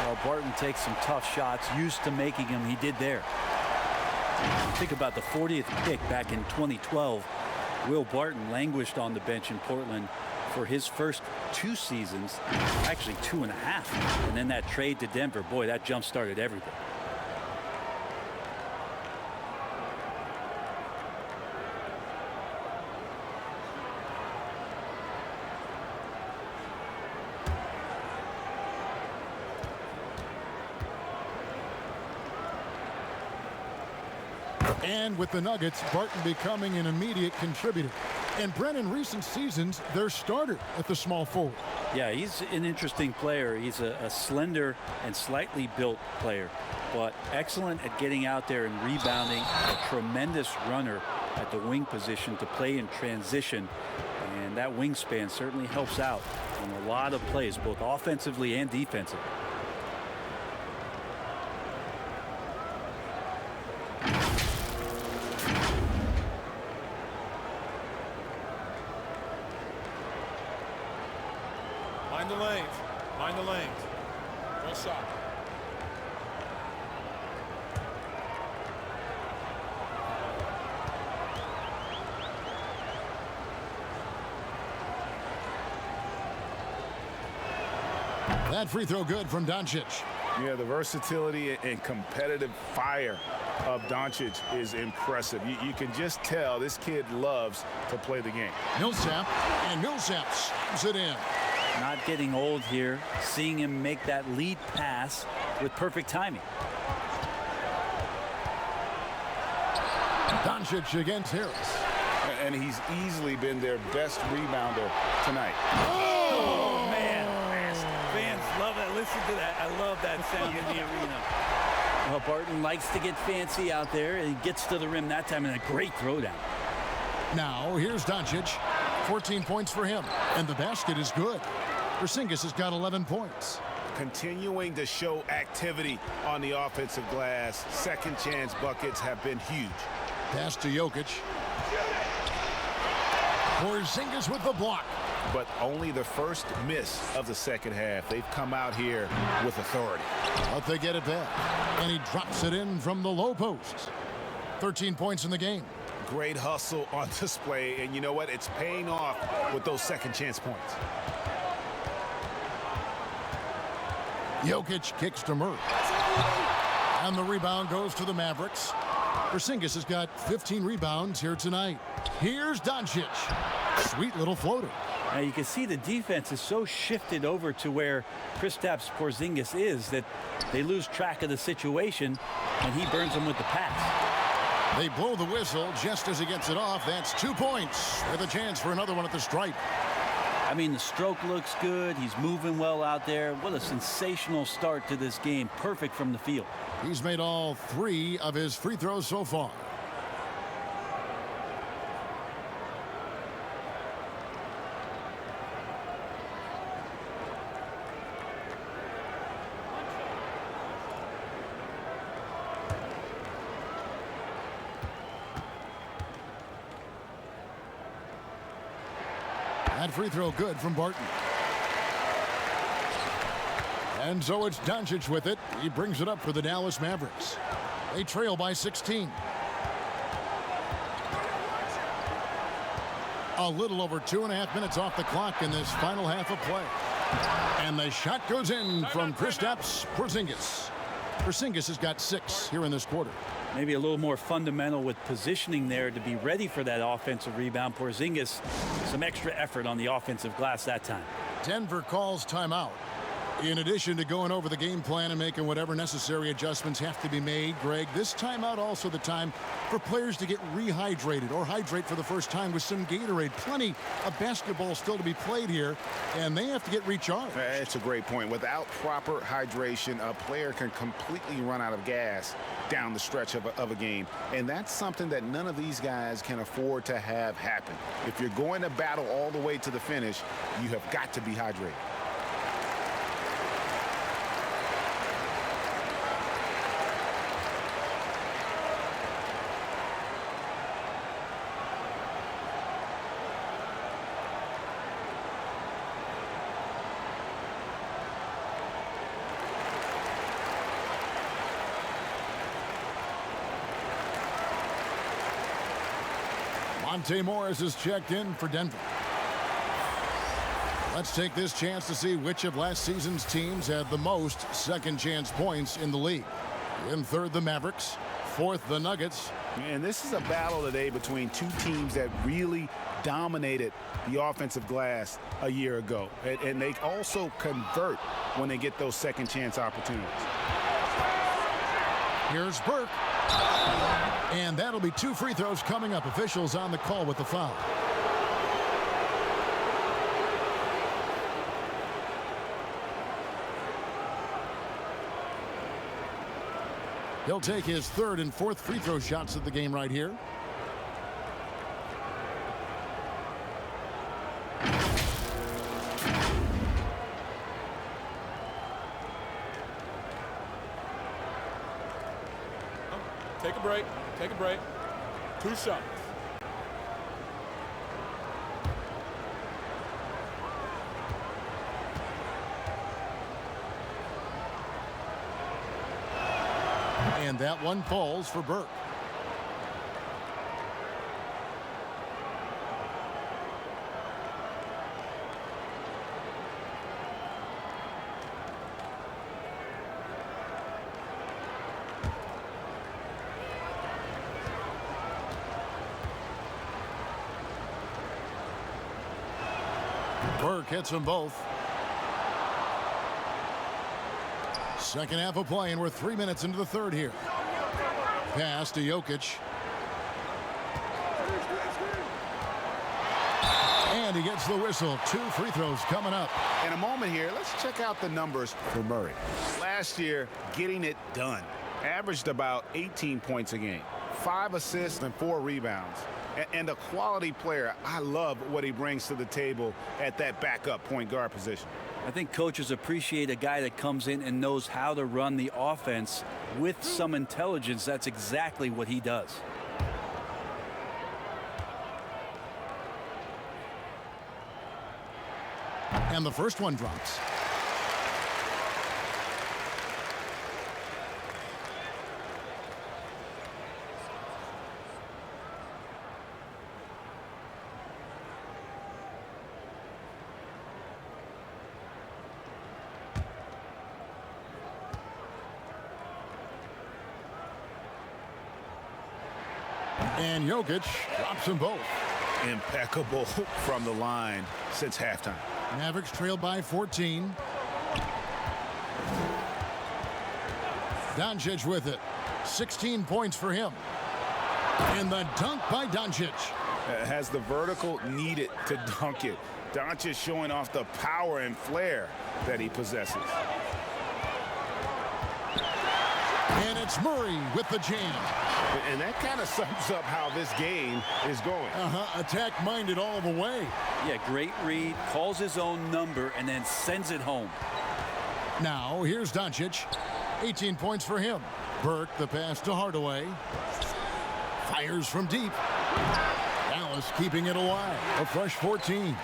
Well, Barton takes some tough shots, used to making them. He did there. Think about the 40th pick back in 2012. Will Barton languished on the bench in Portland for his first 2 seasons, actually 2.5. And then that trade to Denver, boy, that jump-started everything. And with the Nuggets, Barton becoming an immediate contributor. And Brent, in recent seasons, their starter at the small forward. Yeah, he's an interesting player. He's a slender and slightly built player, but excellent at getting out there and rebounding. A tremendous runner at the wing position to play in transition. And that wingspan certainly helps out on a lot of plays, both offensively and defensively. Mind the lanes. Mind the lanes. One shot. That free throw good from Doncic. Yeah, the versatility and competitive fire of Doncic is impressive. You can just tell this kid loves to play the game. Millsap, and Millsap slams it in. Not getting old here, seeing him make that lead pass with perfect timing. Doncic against Harris. And he's easily been their best rebounder tonight. Oh, man. Fans love that. Listen to that. I love that sound in the arena. Well, Barton likes to get fancy out there, and he gets to the rim that time in a great throwdown. Now, here's Doncic. 14 points for him, and the basket is good. Porzingis has got 11 points. Continuing to show activity on the offensive glass. Second chance buckets have been huge. Pass to Jokic. Porzingis with the block. But only the first miss of the second half. They've come out here with authority. But they get it back. And he drops it in from the low post. 13 points in the game. Great hustle on display. And you know what? It's paying off with those second chance points. Jokic kicks to Murray. And the rebound goes to the Mavericks. Porzingis has got 15 rebounds here tonight. Here's Doncic. Sweet little floater. Now you can see the defense is so shifted over to where Kristaps Porzingis is that they lose track of the situation, and he burns them with the pass. They blow the whistle just as he gets it off. That's 2 points with a chance for another one at the stripe. I mean, the stroke looks good. He's moving well out there. What a sensational start to this game. Perfect from the field. He's made all 3 of his free throws so far. That free throw good from Barton. And so it's Doncic with it. He brings it up for the Dallas Mavericks. They trail by 16. A little over 2.5 minutes off the clock in this final half of play. And the shot goes in from Kristaps Porzingis. Porzingis has got 6 here in this quarter. Maybe a little more fundamental with positioning there to be ready for that offensive rebound. Porzingis, some extra effort on the offensive glass that time. Denver calls timeout. In addition to going over the game plan and making whatever necessary adjustments have to be made, Greg, this timeout also the time for players to get rehydrated or hydrate for the first time with some Gatorade. Plenty of basketball still to be played here, and they have to get recharged. That's a great point. Without proper hydration, a player can completely run out of gas down the stretch of a game, and that's something that none of these guys can afford to have happen. If you're going to battle all the way to the finish, you have got to be hydrated. Monte Morris is checked in for Denver. Let's take this chance to see which of last season's teams had the most second chance points in the league. In third, the Mavericks. Fourth, the Nuggets. And this is a battle today between two teams that really dominated the offensive glass a year ago. And they also convert when they get those second chance opportunities. Here's Burke. And that'll be 2 free throws coming up. Officials on the call with the foul. He'll take his 3rd and 4th free throw shots of the game right here. Take a break. Take a break. 2 shots. And that one falls for Burke. Burke hits them both. Second half of play, and we're 3 minutes into the 3rd here. Pass to Jokic. And he gets the whistle. 2 free throws coming up. In a moment here, let's check out the numbers for Murray. Last year, getting it done. Averaged about 18 points a game, 5 assists and 4 rebounds. And a quality player. I love what he brings to the table at that backup point guard position. I think coaches appreciate a guy that comes in and knows how to run the offense with some intelligence. That's exactly what he does. And the first one drops. And Jokic drops them both. Impeccable from the line since halftime. Mavericks trail by 14. Doncic with it. 16 points for him. And the dunk by Doncic. Has the vertical needed to dunk it. Doncic showing off the power and flair that he possesses. And it's Murray with the jam. And that kind of sums up how this game is going. Attack-minded all the way. Yeah, great read, calls his own number, and then sends it home. Now, here's Doncic. 18 points for him. Burke, the pass to Hardaway. Fires from deep. Dallas keeping it alive. A fresh 14.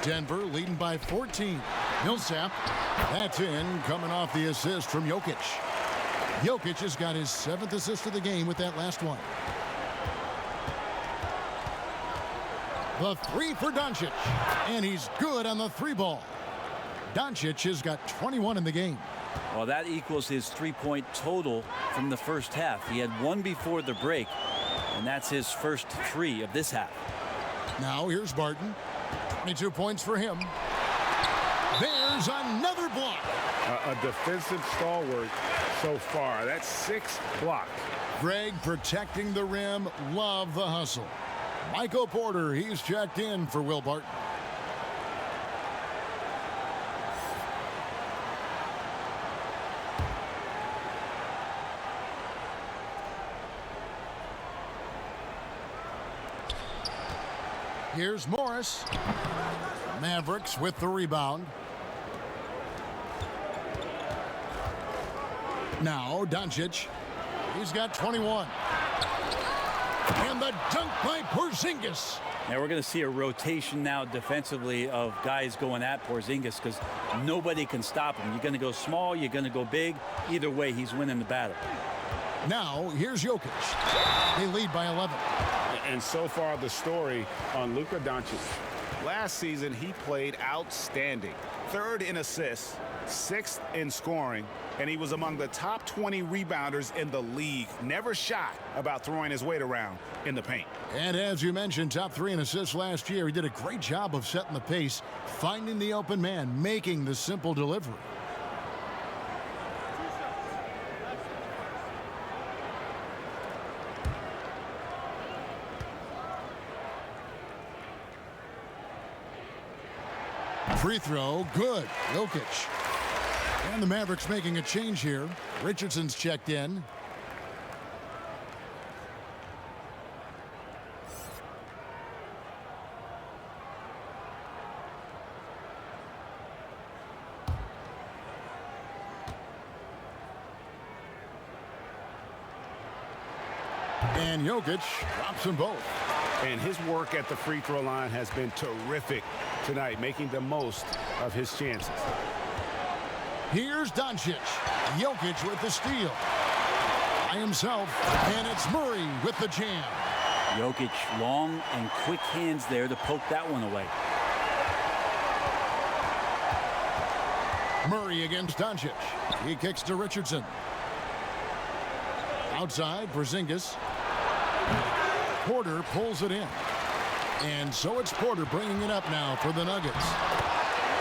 Denver leading by 14. Millsap. That's in, coming off the assist from Jokic. Jokic has got his 7th assist of the game with that last one. The 3 for Doncic. And he's good on the 3 ball. Doncic has got 21 in the game. Well, that equals his 3-point total from the first half. He had 1 before the break, and that's his first 3 of this half. Now here's Barton. 22 points for him. There's another block. A defensive stalwart so far. That's 6 blocks. Greg protecting the rim. Love the hustle. Michael Porter, he's checked in for Will Barton. Here's Morris. Mavericks with the rebound. Now Doncic. He's got 21. And the dunk by Porzingis. Now we're going to see a rotation now defensively of guys going at Porzingis because nobody can stop him. You're going to go small, you're going to go big. Either way, he's winning the battle. Now here's Jokic. They lead by 11. And so far the story on Luka Doncic. Last season he played outstanding. 3rd in assists, 6th in scoring, and he was among the top 20 rebounders in the league. Never shy about throwing his weight around in the paint. And as you mentioned, top 3 in assists last year. He did a great job of setting the pace, finding the open man, making the simple delivery. Free throw, good. Jokic. And the Mavericks making a change here. Richardson's checked in. And Jokic drops them both. And his work at the free throw line has been terrific tonight, making the most of his chances. Here's Doncic. Jokic with the steal. By himself, and it's Murray with the jam. Jokic, long and quick hands there to poke that one away. Murray against Doncic. He kicks to Richardson. Outside, Porzingis. Porter pulls it in. And so it's Porter bringing it up now for the Nuggets.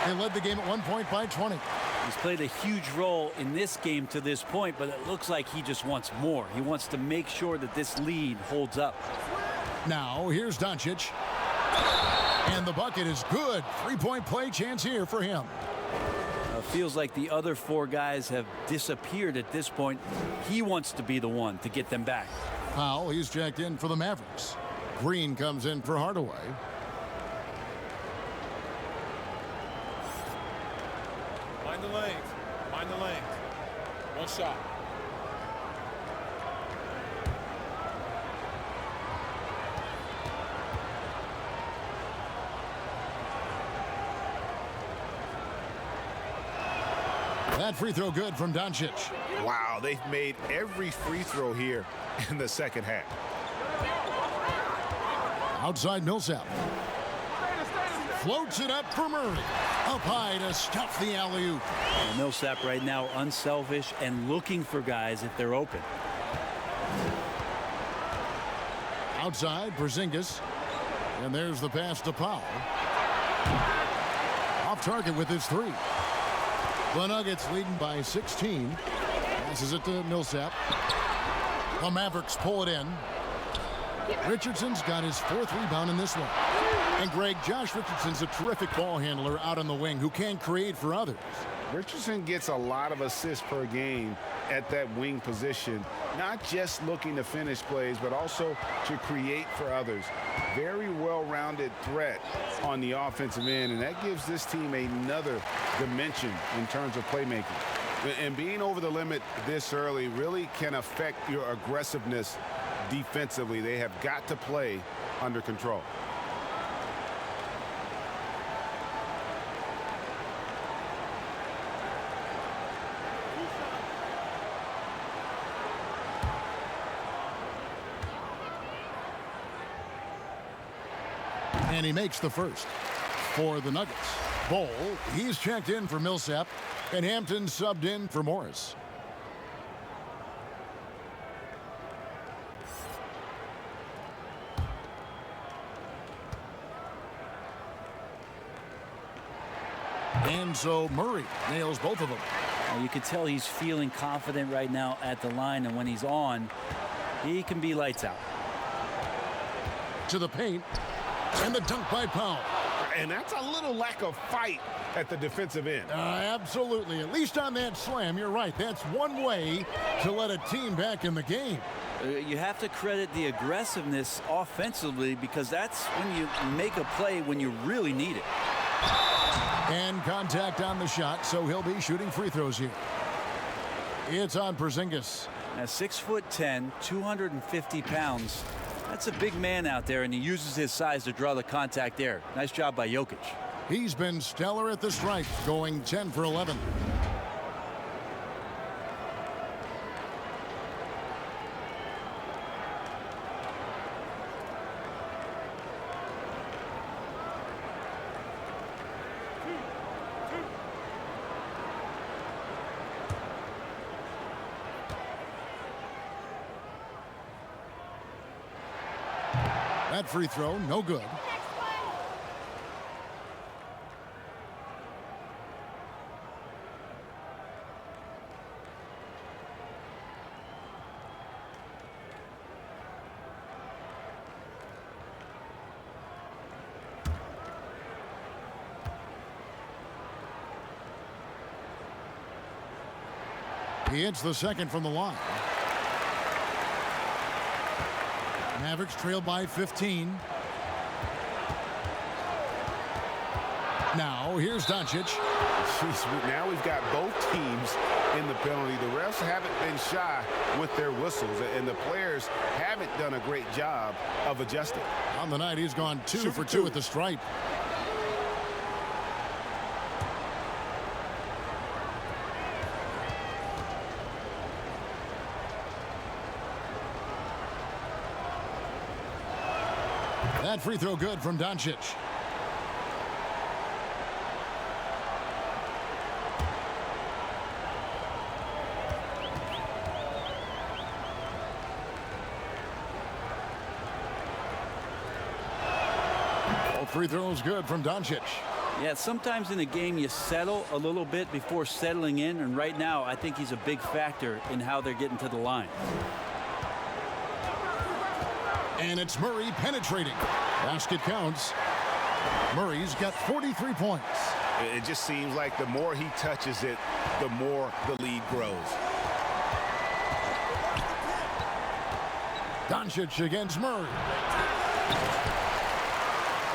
They led the game at 1 point by 20. He's played a huge role in this game to this point, but it looks like he just wants more. He wants to make sure that this lead holds up. Now, here's Doncic. And the bucket is good. Three-point play chance here for him. Feels like the other four guys have disappeared at this point. He wants to be the one to get them back. Powell, he's checked in for the Mavericks. Green comes in for Hardaway. Mind the lanes. Mind the lanes. One shot. That free throw good from Doncic. Wow, they've made every free throw here in the second half. Outside Millsap. Floats it up for Murray. Up high to stuff the alley-oop. Millsap right now unselfish and looking for guys if they're open. Outside, Porzingis. And there's the pass to Powell. Off target with his three. The Nuggets leading by 16. Passes it to Millsap. The Mavericks pull it in. Richardson's got his fourth rebound in this one. And Greg, Josh Richardson's a terrific ball handler out on the wing who can create for others. Richardson gets a lot of assists per game at that wing position, not just looking to finish plays, but also to create for others. Very well-rounded threat on the offensive end, and that gives this team another dimension in terms of playmaking. And being over the limit this early really can affect your aggressiveness defensively. They have got to play under control. And he makes the first for the Nuggets. Bol, he's checked in for Millsap, and Hampton subbed in for Morris. And so Murray nails both of them. You can tell he's feeling confident right now at the line, and when he's on, he can be lights out. To the paint, and the dunk by Powell. And that's a little lack of fight at the defensive end. Absolutely. At least on that slam, you're right. That's one way to let a team back in the game. You have to credit the aggressiveness offensively, because that's when you make a play when you really need it. And contact on the shot, so he'll be shooting free throws here. It's on Porzingis. Now 6'10", 250 pounds. That's a big man out there, and he uses his size to draw the contact there. Nice job by Jokic. He's been stellar at the stripe, going 10 for 11. That free throw, no good. He hits the second from the line. Mavericks trail by 15. Now, here's Doncic. Jeez, now we've got both teams in the penalty. The refs haven't been shy with their whistles, and the players haven't done a great job of adjusting. On the night, he's gone 2 for 2 at the stripe. That free throw good from Doncic. All free throws good from Doncic. Yeah, sometimes in a game you settle a little bit before settling in, and right now I think he's a big factor in how they're getting to the line. And it's Murray penetrating. Basket counts. Murray's got 43 points. It just seems like the more he touches it, the more the lead grows. Doncic against Murray.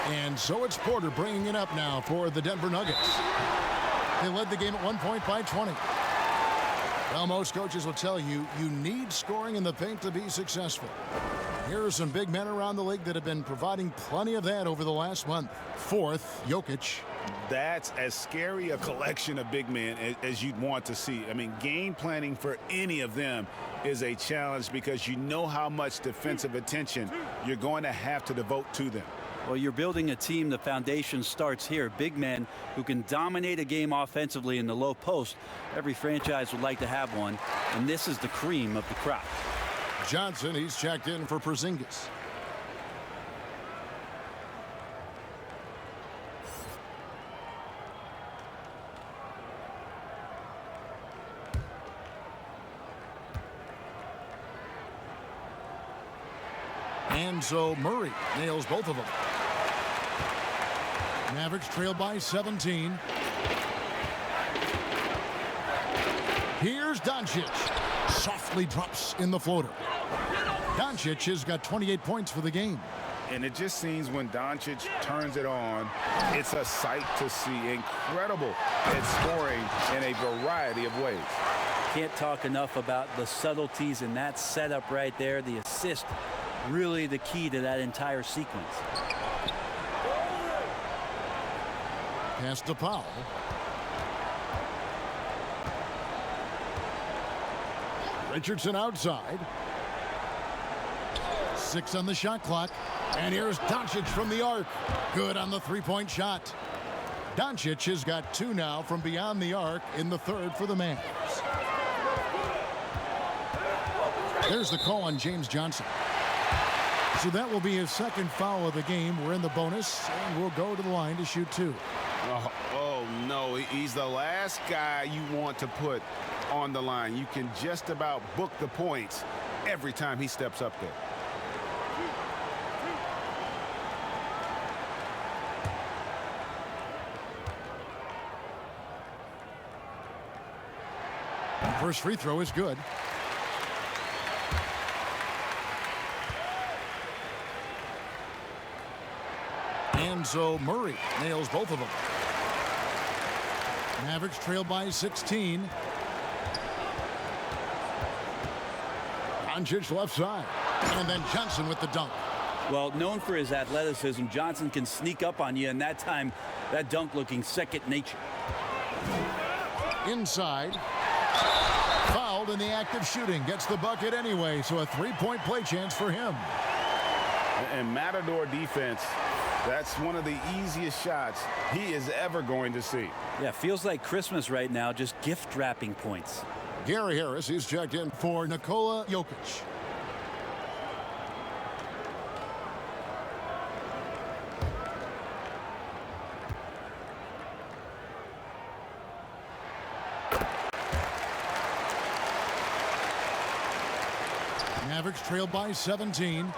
And so it's Porter bringing it up now for the Denver Nuggets. They led the game at one point by 20. Well, most coaches will tell you, you need scoring in the paint to be successful. Here are some big men around the league that have been providing plenty of that over the last month. Fourth, Jokic. That's as scary a collection of big men as you'd want to see. I mean, game planning for any of them is a challenge because you know how much defensive attention you're going to have to devote to them. Well, you're building a team. The foundation starts here. Big men who can dominate a game offensively in the low post. Every franchise would like to have one, and this is the cream of the crop. Johnson, he's checked in for Porzingis. And so Murray nails both of them. Mavericks trail by 17. Here's Doncic. Softly drops in the floater. Doncic has got 28 points for the game. And it just seems when Doncic turns it on, it's a sight to see. Incredible at scoring in a variety of ways. Can't talk enough about the subtleties in that setup right there. The assist, really the key to that entire sequence. Pass to Powell. Richardson outside. 6 on the shot clock. And here's Doncic from the arc. Good on the three-point shot. Doncic has got 2 now from beyond the arc in the third for the Mavs. There's the call on James Johnson. So that will be his second foul of the game. We're in the bonus, and we'll go to the line to shoot 2. Oh, no, he's the last guy you want to put on the line. You can just about book the points every time he steps up there. First free throw is good. And so Murray nails both of them. Mavericks trail by 16. Doncic left side. And then Johnson with the dunk. Well, known for his athleticism, Johnson can sneak up on you, and that time, that dunk looking second nature. Inside. Fouled in the act of shooting. Gets the bucket anyway, so a three-point play chance for him. And Matador defense, that's one of the easiest shots he is ever going to see. Yeah, feels like Christmas right now, just gift wrapping points. Gary Harris is checked in for Nikola Jokic. Mavericks trail by 17.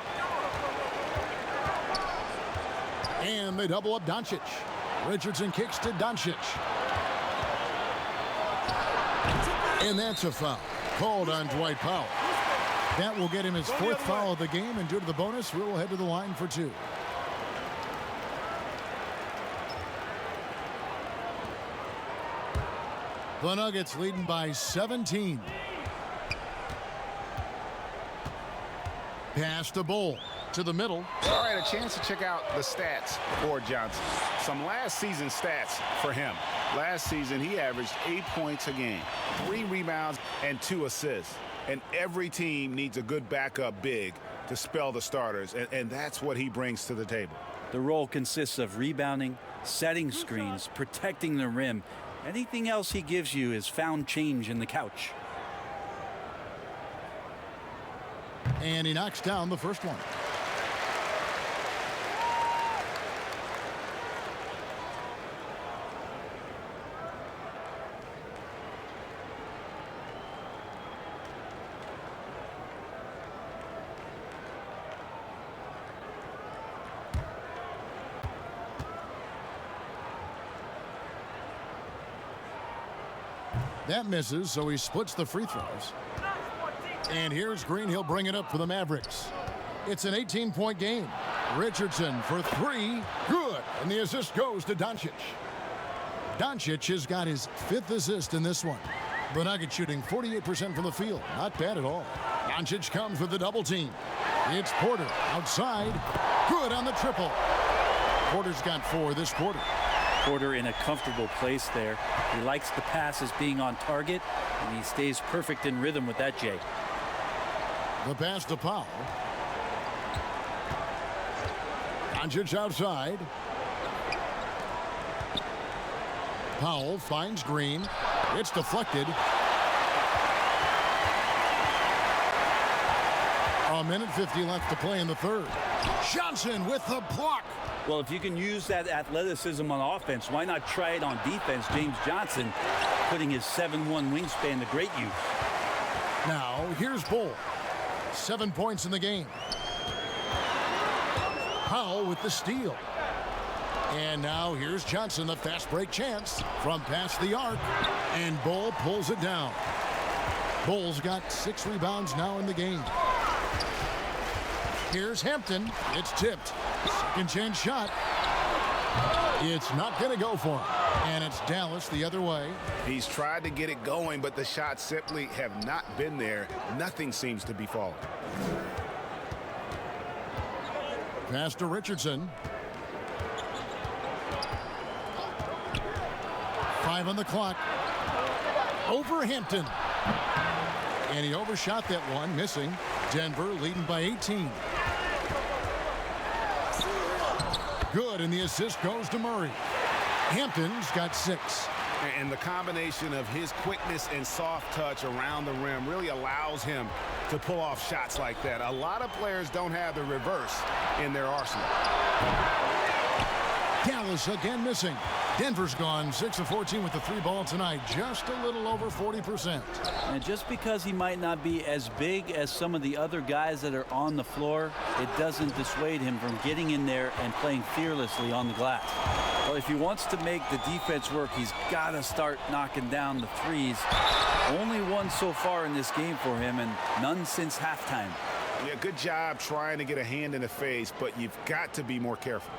And they double up Doncic. Richardson kicks to Doncic. And that's a foul called on Dwight Powell. That will get him his 4th foul of the game, and due to the bonus, we'll head to the line for 2. The Nuggets leading by 17. Pass to Bull to the middle. All right, a chance to check out the stats for Johnson. Some last season stats for him. Last season, he averaged 8 points a game, 3 rebounds, and 2 assists. And every team needs a good backup big to spell the starters, and that's what he brings to the table. The role consists of rebounding, setting screens, protecting the rim. Anything else he gives you is found change in the couch. And he knocks down the first one. That misses, so he splits the free throws. And here's Green. He'll bring it up for the Mavericks. It's an 18-point game. Richardson for 3. Good. And the assist goes to Doncic. Doncic has got his 5th assist in this one. The Nuggets shooting 48% from the field. Not bad at all. Doncic comes with the double team. It's Porter outside. Good on the triple. Porter's got 4 this quarter. Porter in a comfortable place there. He likes the passes being on target, and he stays perfect in rhythm with that, Jay. The pass to Powell. Doncic outside. Powell finds Green. It's deflected. A minute 50 left to play in the 3rd. Johnson with the block. Well, if you can use that athleticism on offense, why not try it on defense? James Johnson putting his 7'1" wingspan to great use. Now, here's Bull. 7 points in the game. Powell with the steal. And now here's Johnson, the fast break chance from past the arc. And Bull pulls it down. Bull's got 6 rebounds now in the game. Here's Hampton. It's tipped. Second chance shot. It's not going to go for him. And it's Dallas the other way. He's tried to get it going, but the shots simply have not been there. Nothing seems to be falling. Pass to Richardson. 5 on the clock. Over Hampton. And he overshot that one, missing. Denver leading by 18. Good, and the assist goes to Murray. Hampton's got 6. And the combination of his quickness and soft touch around the rim really allows him to pull off shots like that. A lot of players don't have the reverse in their arsenal. Dallas again missing. Denver's gone 6 of 14 with the 3 ball tonight. Just a little over 40%. And just because he might not be as big as some of the other guys that are on the floor, it doesn't dissuade him from getting in there and playing fearlessly on the glass. Well, if he wants to make the defense work, he's got to start knocking down the threes. Only 1 so far in this game for him, and none since halftime. Yeah, good job trying to get a hand in the face, but you've got to be more careful.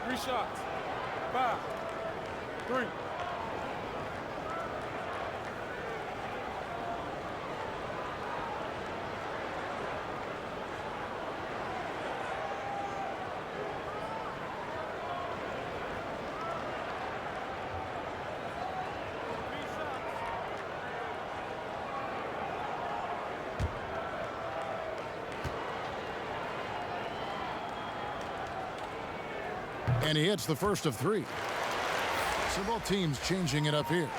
3 shots. 5, 3. And he hits the first of 3. So both teams changing it up here.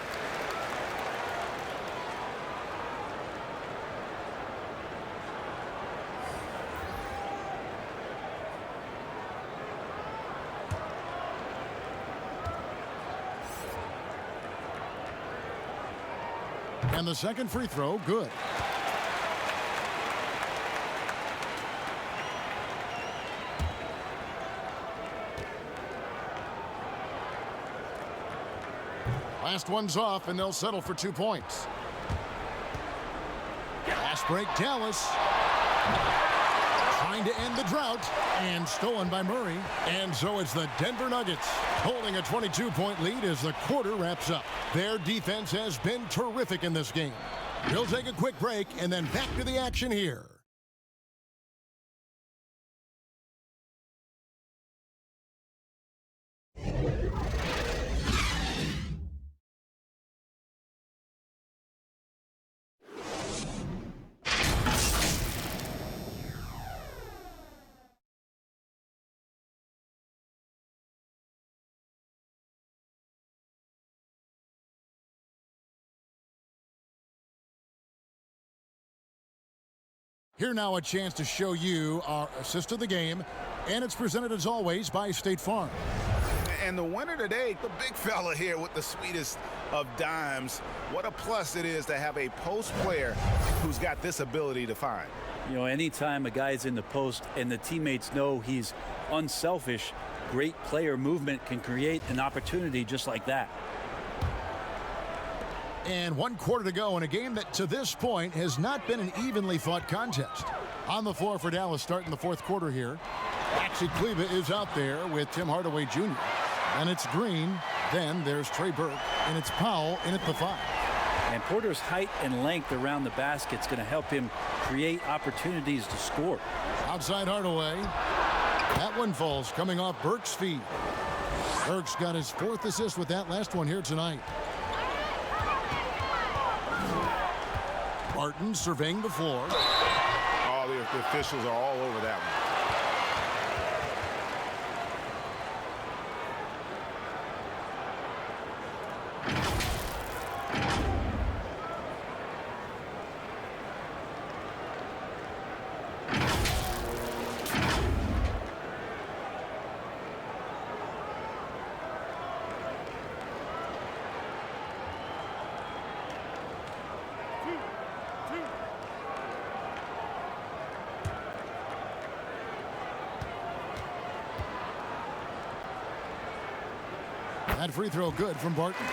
And the second free throw, good. Last one's off, and they'll settle for 2 points. Fast break, Dallas. Trying to end the drought, and stolen by Murray. And so it's the Denver Nuggets holding a 22-point lead as the quarter wraps up. Their defense has been terrific in this game. We'll take a quick break and then back to the action here. Here now a chance to show you our assist of the game, and it's presented as always by State Farm. And the winner today, the big fella here with the sweetest of dimes. What a plus it is to have a post player who's got this ability to find. You know, anytime a guy's in the post and the teammates know he's unselfish, great player movement can create an opportunity just like that. And 1 quarter to go in a game that to this point has not been an evenly fought contest. On the floor for Dallas starting the 4th quarter here. Maxi Kleber is out there with Tim Hardaway Jr. And it's Green. Then there's Trey Burke. And it's Powell in at the 5. And Porter's height and length around the basket is going to help him create opportunities to score. Outside Hardaway. That one falls coming off Burke's feet. Burke's got his 4th assist with that last one here tonight. Martin surveying the floor. Oh, the officials are all over that one. That free throw good from Barton.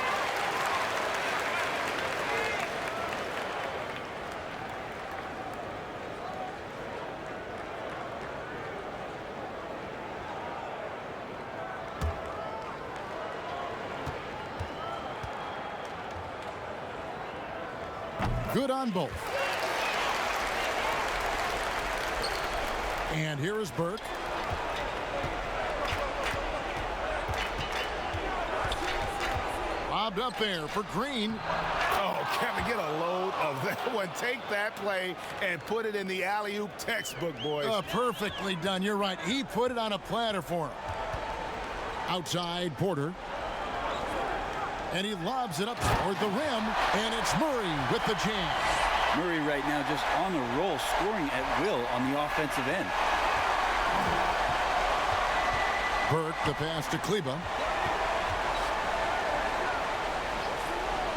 Good on both. And here is Burke. Lobbed up there for Green. Oh, Kevin, get a load of that one. Take that play and put it in the alley-oop textbook, boys. Perfectly done. You're right. He put it on a platter for him. Outside Porter. And he lobs it up toward the rim. And it's Murray with the jam. Murray right now just on the roll, scoring at will on the offensive end. Burke, the pass to Kleber.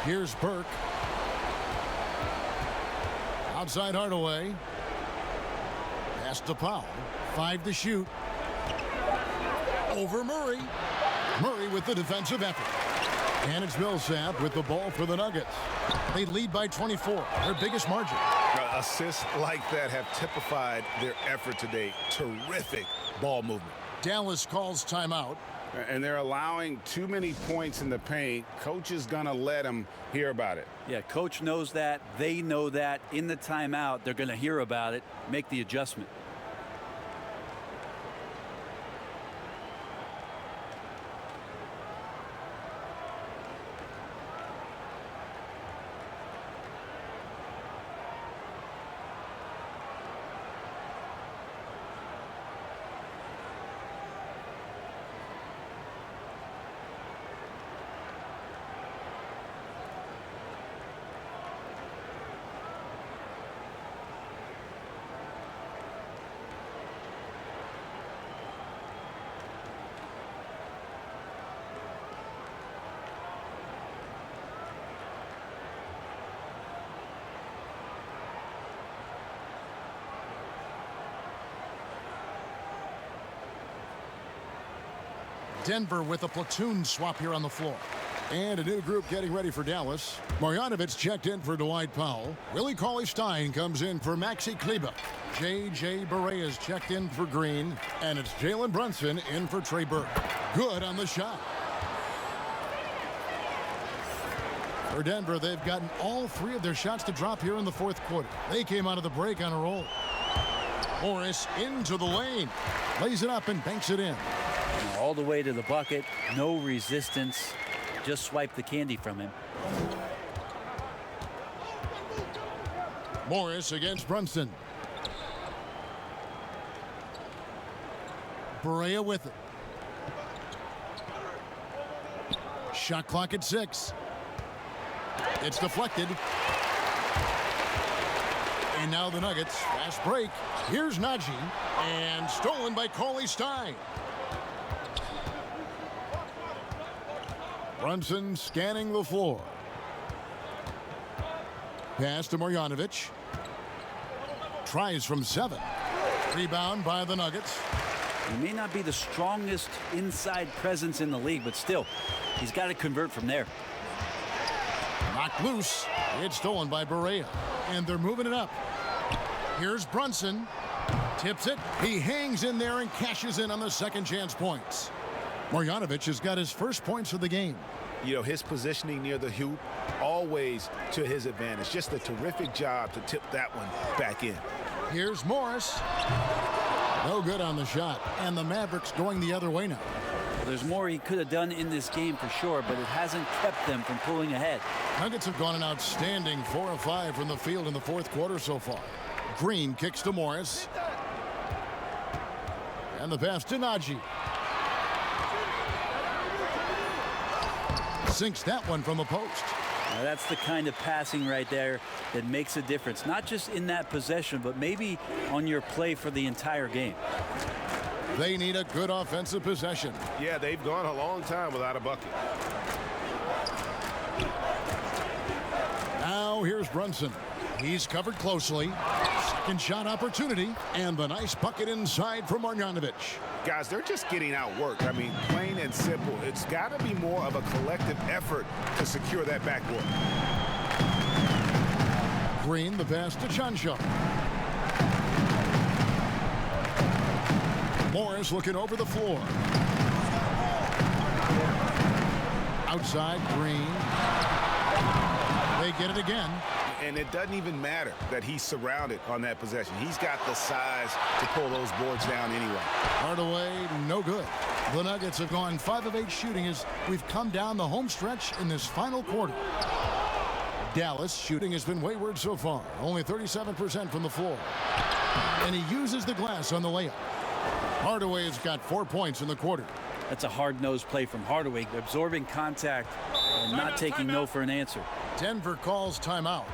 Here's Burke. Outside Hardaway. Pass to Powell. 5 to shoot. Over Murray. Murray with the defensive effort. And it's Millsap with the ball for the Nuggets. They lead by 24, their biggest margin. Assists like that have typified their effort today. Terrific ball movement. Dallas calls timeout. And they're allowing too many points in the paint. Coach is going to let them hear about it. Yeah, coach knows that. They know that. In the timeout, they're going to hear about it, make the adjustment. Denver with a platoon swap here on the floor. And a new group getting ready for Dallas. Marjanovic checked in for Dwight Powell. Willie Cauley-Stein comes in for Maxi Kleber. J.J. Barea is checked in for Green. And it's Jalen Brunson in for Trey Burke. Good on the shot. For Denver, they've gotten all 3 of their shots to drop here in the 4th quarter. They came out of the break on a roll. Morris into the lane. Lays it up and banks it in. All the way to the bucket. No resistance. Just swipe the candy from him. Morris against Brunson. Barea with it. Shot clock at 6. It's deflected. And now the Nuggets. Fast break. Here's Najee. And stolen by Cauley-Stein. Brunson scanning the floor. Pass to Marjanovic. Tries from 7. Rebound by the Nuggets. He may not be the strongest inside presence in the league, but still, he's got to convert from there. Knocked loose. It's stolen by Barea. And they're moving it up. Here's Brunson. Tips it. He hangs in there and cashes in on the second chance points. Marjanovic has got his first points of the game. You know, his positioning near the hoop, always to his advantage. Just a terrific job to tip that one back in. Here's Morris. No good on the shot. And the Mavericks going the other way now. There's more he could have done in this game for sure, but it hasn't kept them from pulling ahead. Nuggets have gone an outstanding 4 of 5 from the field in the 4th quarter so far. Green kicks to Morris. And the pass to Najee. Sinks that one from the post. Now that's the kind of passing right there that makes a difference. Not just in that possession, but maybe on your play for the entire game. They need a good offensive possession. Yeah, they've gone a long time without a bucket. Now here's Brunson. He's covered closely. Second shot opportunity. And the nice bucket inside from Marjanovic. Guys, they're just getting outworked. I mean, plain and simple. It's got to be more of a collective effort to secure that backboard. Green, the pass to Chanshaw. Morris looking over the floor. Outside, Green. They get it again. And it doesn't even matter that he's surrounded on that possession. He's got the size to pull those boards down anyway. Hardaway, no good. The Nuggets have gone 5 of 8 shooting as we've come down the home stretch in this final quarter. Dallas shooting has been wayward so far. Only 37% from the floor. And he uses the glass on the layup. Hardaway has got 4 points in the quarter. That's a hard-nosed play from Hardaway, absorbing contact and not taking no for an answer. Denver calls timeout.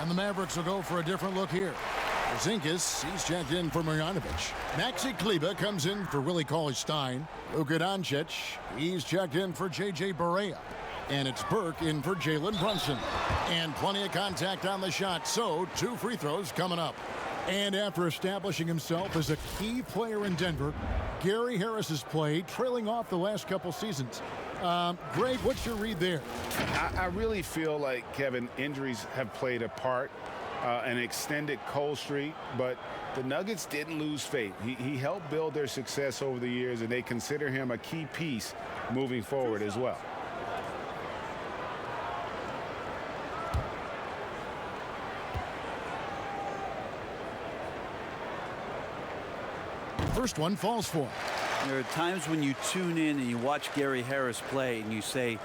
And the Mavericks will go for a different look here. Zinkas, he's checked in for Marjanovic. Maxi Kleber comes in for Willie Cauley-Stein. Luka Doncic, he's checked in for J.J. Barea. And it's Burke in for Jalen Brunson. And plenty of contact on the shot, so 2 free throws coming up. And after establishing himself as a key player in Denver, Gary Harris has played, trailing off the last couple seasons. Greg, what's your read there? I really feel like, Kevin, injuries have played a part an extended cold streak, but the Nuggets didn't lose faith. He helped build their success over the years, and they consider him a key piece moving forward as well. First one falls for him. There are times when you tune in and you watch Gary Harris play and you say,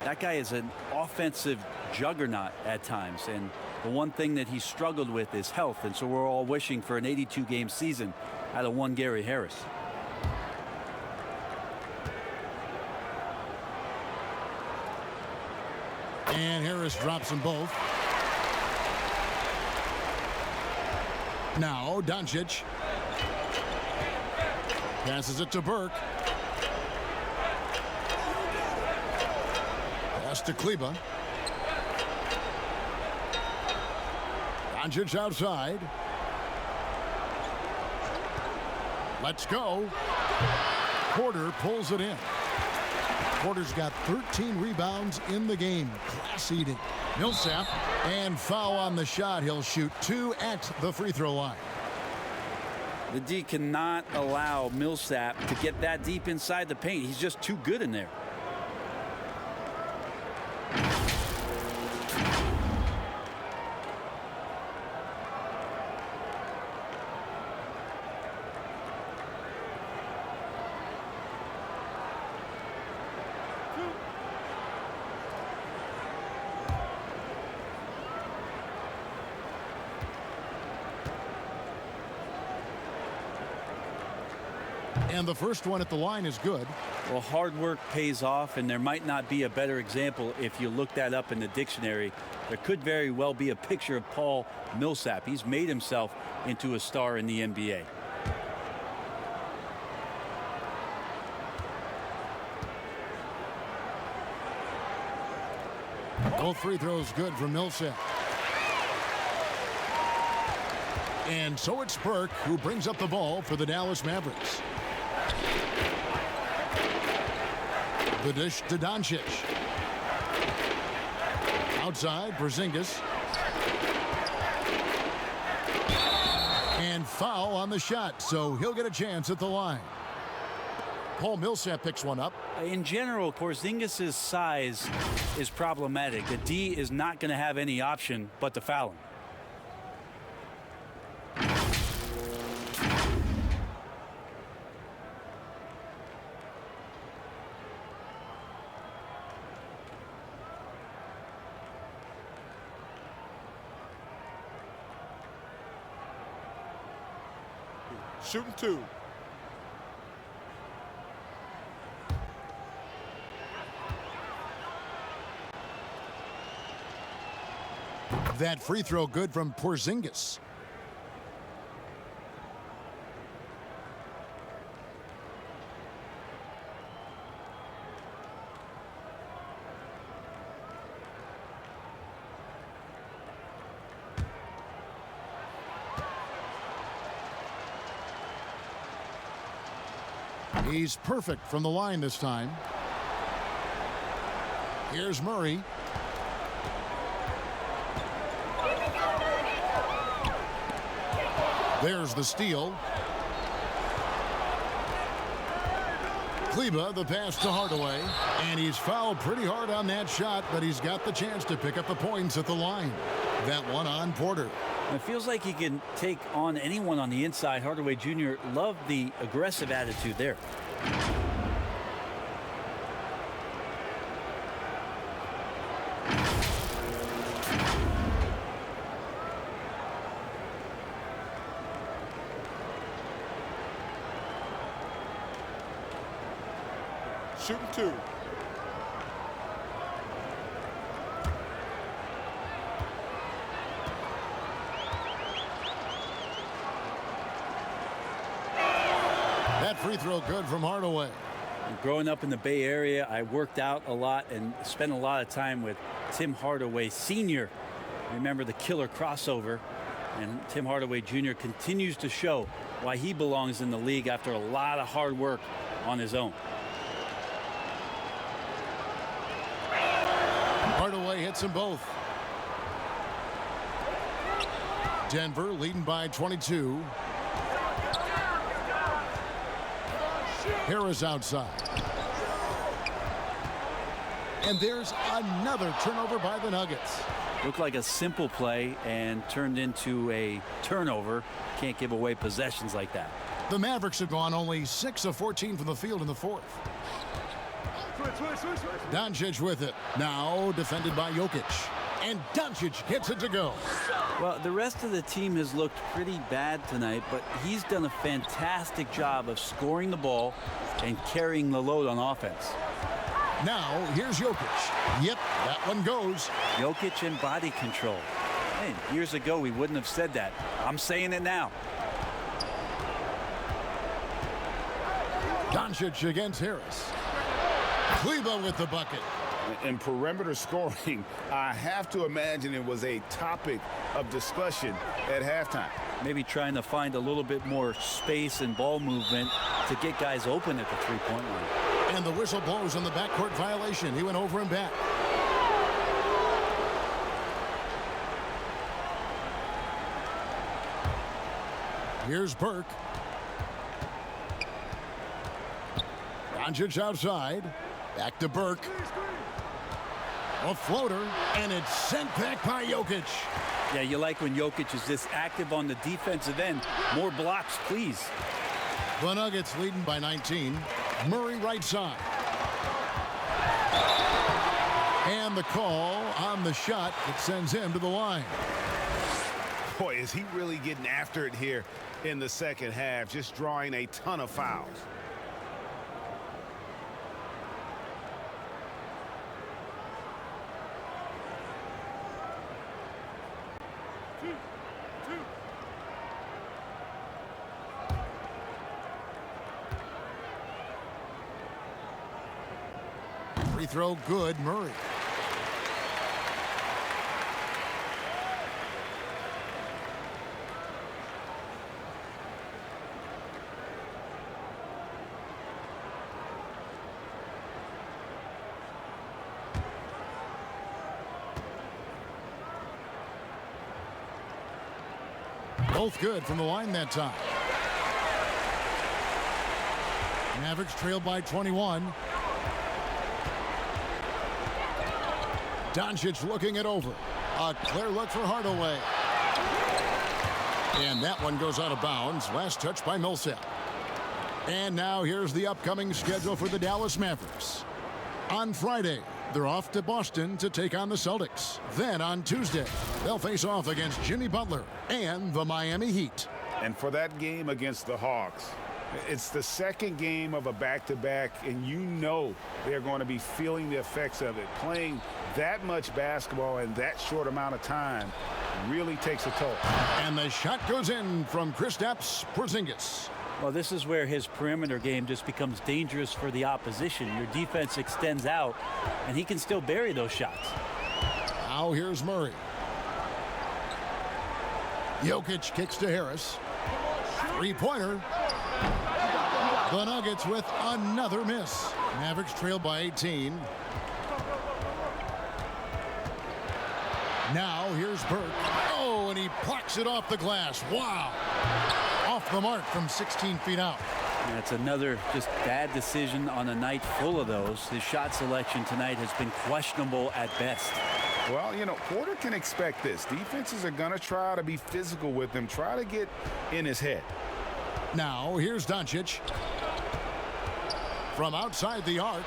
that guy is an offensive juggernaut at times. And the one thing that he struggled with is health. And so we're all wishing for an 82-game season out of one Gary Harris. And Harris drops them both. Now Doncic. Passes it to Burke. Pass to Kleba. Doncic outside. Let's go. Porter pulls it in. Porter's got 13 rebounds in the game. Class eating. Millsap, and foul on the shot. He'll shoot 2 at the free throw line. The D cannot allow Millsap to get that deep inside the paint. He's just too good in there. And the first one at the line is good. Well, hard work pays off, and there might not be a better example if you look that up in the dictionary. There could very well be a picture of Paul Millsap. He's made himself into a star in the NBA. Both free throws good for Millsap. And so it's Burke who brings up the ball for the Dallas Mavericks. The dish to Doncic. Outside, Porzingis. And foul on the shot, so he'll get a chance at the line. Paul Millsap picks one up. In general, Porzingis' size is problematic. The D is not going to have any option but to foul him. Shooting 2. That free throw good from Porzingis. He's perfect from the line this time. Here's Murray. There's the steal. Kleba, the pass to Hardaway. And he's fouled pretty hard on that shot, but he's got the chance to pick up the points at the line. That one on Porter. It feels like he can take on anyone on the inside. Hardaway Jr. loved the aggressive attitude there. Shooting 2. That free throw good from Hardaway. Growing up in the Bay Area, I worked out a lot and spent a lot of time with Tim Hardaway Sr. Remember the killer crossover, and Tim Hardaway Jr. continues to show why he belongs in the league after a lot of hard work on his own. Hardaway hits them both. Denver leading by 22. Harris outside. And there's another turnover by the Nuggets. Looked like a simple play and turned into a turnover. Can't give away possessions like that. The Mavericks have gone only 6 of 14 from the field in the fourth. Doncic with it. Now defended by Jokic. And Doncic gets it to go. Well, the rest of the team has looked pretty bad tonight, but he's done a fantastic job of scoring the ball and carrying the load on offense. Now, here's Jokic. Yep, that one goes. Jokic and body control. Hey, years ago, we wouldn't have said that. I'm saying it now. Doncic against Harris. Kleba with the bucket. In perimeter scoring, I have to imagine it was a topic of discussion at halftime. Maybe trying to find a little bit more space and ball movement to get guys open at the three-point line. And the whistle blows on the backcourt violation. He went over and back. Here's Burke. Doncic outside. Back to Burke. A floater, and it's sent back by Jokic. Yeah, you like when Jokic is this active on the defensive end. More blocks, please. The Nuggets leading by 19. Murray right side. And the call on the shot that sends him to the line. Boy, is he really getting after it here in the second half, just drawing a ton of fouls. Free throw good, Murray. Both good from the line that time. Mavericks trailed by 21. Doncic looking it over. A clear look for Hardaway. And that one goes out of bounds. Last touch by Millsap. And now here's the upcoming schedule for the Dallas Mavericks. On Friday, they're off to Boston to take on the Celtics. Then on Tuesday, they'll face off against Jimmy Butler and the Miami Heat. And for that game against the Hawks, it's the second game of a back-to-back, and you know they're going to be feeling the effects of it. Playing that much basketball in that short amount of time really takes a toll. And the shot goes in from Kristaps Porzingis. Well, this is where his perimeter game just becomes dangerous for the opposition. Your defense extends out, and he can still bury those shots. Now here's Murray. Jokic kicks to Harris. Three-pointer. The Nuggets with another miss. Mavericks trail by 18. Now here's Burke. Oh, and he plucks it off the glass. Wow. Off the mark from 16 feet out. That's another just bad decision on a night full of those. His shot selection tonight has been questionable at best. Well, you know, Porter can expect this. Defenses are going to try to be physical with him, try to get in his head. Now here's Doncic. From outside the arc,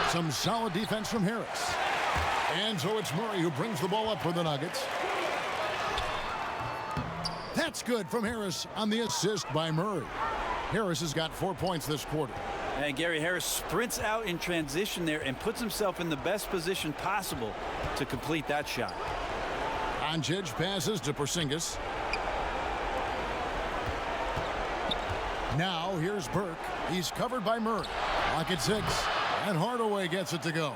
some solid defense from Harris. And so it's Murray who brings the ball up for the Nuggets. That's good from Harris on the assist by Murray. Harris has got 4 points this quarter. And Gary Harris sprints out in transition there and puts himself in the best position possible to complete that shot. Doncic passes to Porzingis. Now here's Burke. He's covered by Murray. Lock at 6. And Hardaway gets it to go.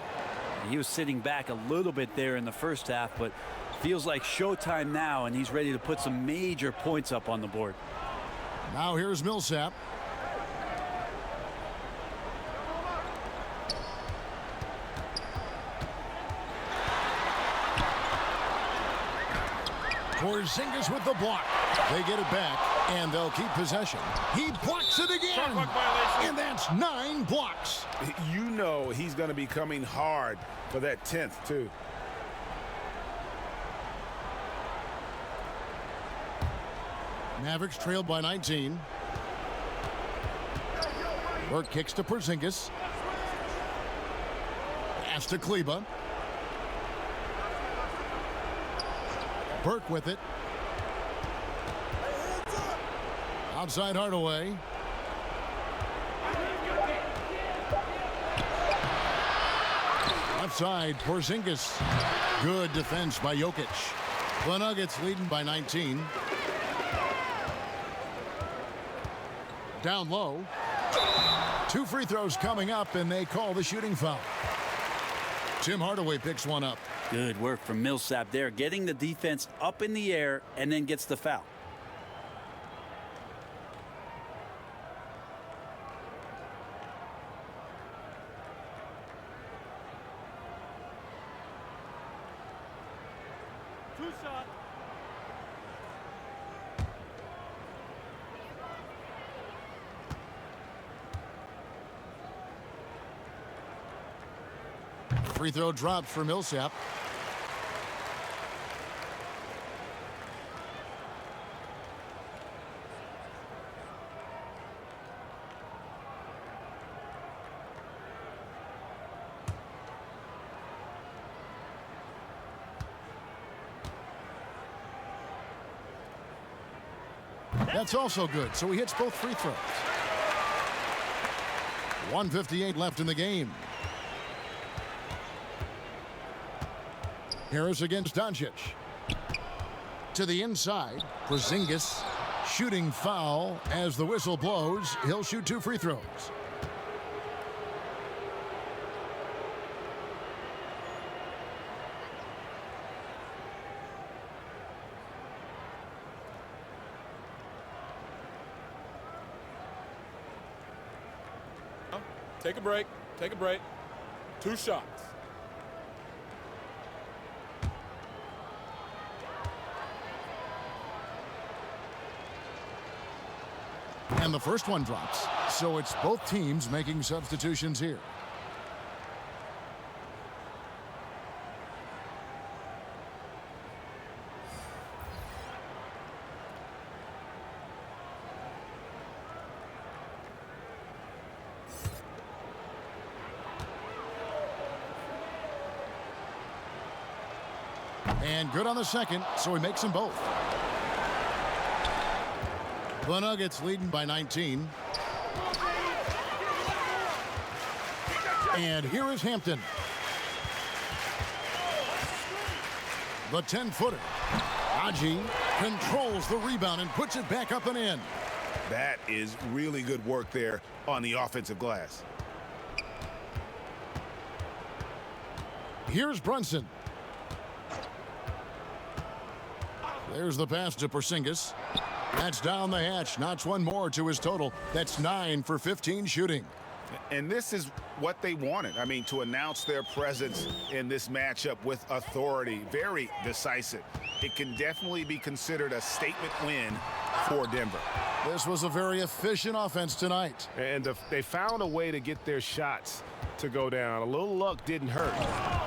He was sitting back a little bit there in the first half, but feels like showtime now, and he's ready to put some major points up on the board. Now here's Millsap. Porzingis with the block. They get it back, and they'll keep possession. He blocks it again, and that's 9 blocks. You know he's going to be coming hard for that 10th, too. Mavericks trailed by 19. Burke kicks to Porzingis. Pass to Kleba. Burke with it. Outside Hardaway. Left side, Porzingis. Good defense by Jokic. The Nuggets leading by 19. Down low. 2 free throws coming up, and they call the shooting foul. Tim Hardaway picks one up. Good work from Millsap there, getting the defense up in the air and then gets the foul. Free throw dropped for Millsap. That's also good, so he hits both free throws. 1:58 left in the game. Harris against Doncic. To the inside, Porzingis shooting foul as the whistle blows. He'll shoot 2 free throws. Take a break. Take a break. 2 shots. And the first one drops. So it's both teams making substitutions here. And good on the second, so he makes them both. The Nuggets leading by 19. And here is Hampton. The 10-footer. Haji controls the rebound and puts it back up and in. That is really good work there on the offensive glass. Here's Brunson. There's the pass to Porzingis. That's down the hatch. Notch one more to his total. That's 9 for 15 shooting. And this is what they wanted. I mean, to announce their presence in this matchup with authority. Very decisive. It can definitely be considered a statement win for Denver. This was a very efficient offense tonight. And they found a way to get their shots to go down. A little luck didn't hurt.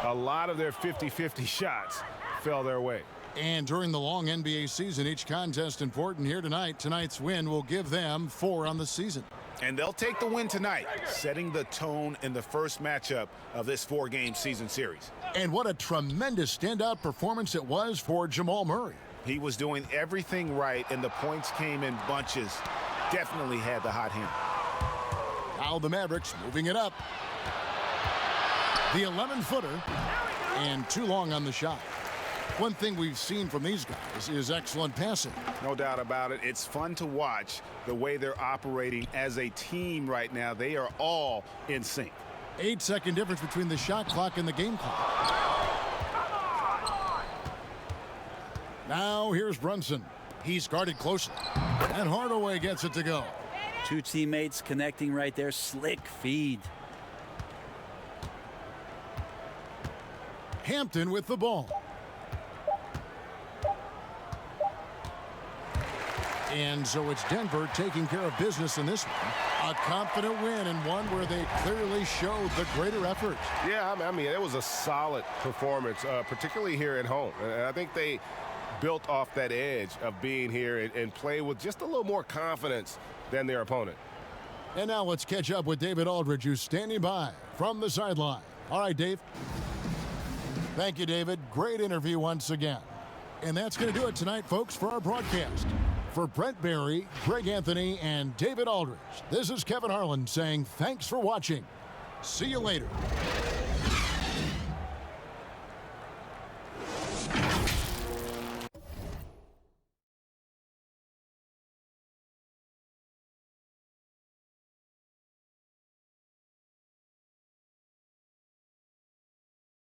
A lot of their 50-50 shots fell their way. And during the long NBA season, each contest important here tonight. Tonight's win will give them 4 on the season. And they'll take the win tonight, setting the tone in the first matchup of this 4-game season series. And what a tremendous standout performance it was for Jamal Murray. He was doing everything right, and the points came in bunches. Definitely had the hot hand. Now the Mavericks moving it up. The 11-footer, and too long on the shot. One thing we've seen from these guys is excellent passing. No doubt about it. It's fun to watch the way they're operating as a team right now. They are all in sync. 8-second difference between the shot clock and the game clock. Now here's Brunson. He's guarded closely. And Hardaway gets it to go. 2 teammates connecting right there. Slick feed. Hampton with the ball. And so it's Denver taking care of business in this one. A confident win and one where they clearly showed the greater effort. Yeah, I mean, it was a solid performance, particularly here at home. And I think they built off that edge of being here and play with just a little more confidence than their opponent. And now let's catch up with David Aldridge, who's standing by from the sideline. All right, Dave. Thank you, David. Great interview once again. And that's going to do it tonight, folks, for our broadcast. For Brent Barry, Greg Anthony, and David Aldridge, this is Kevin Harlan saying thanks for watching. See you later.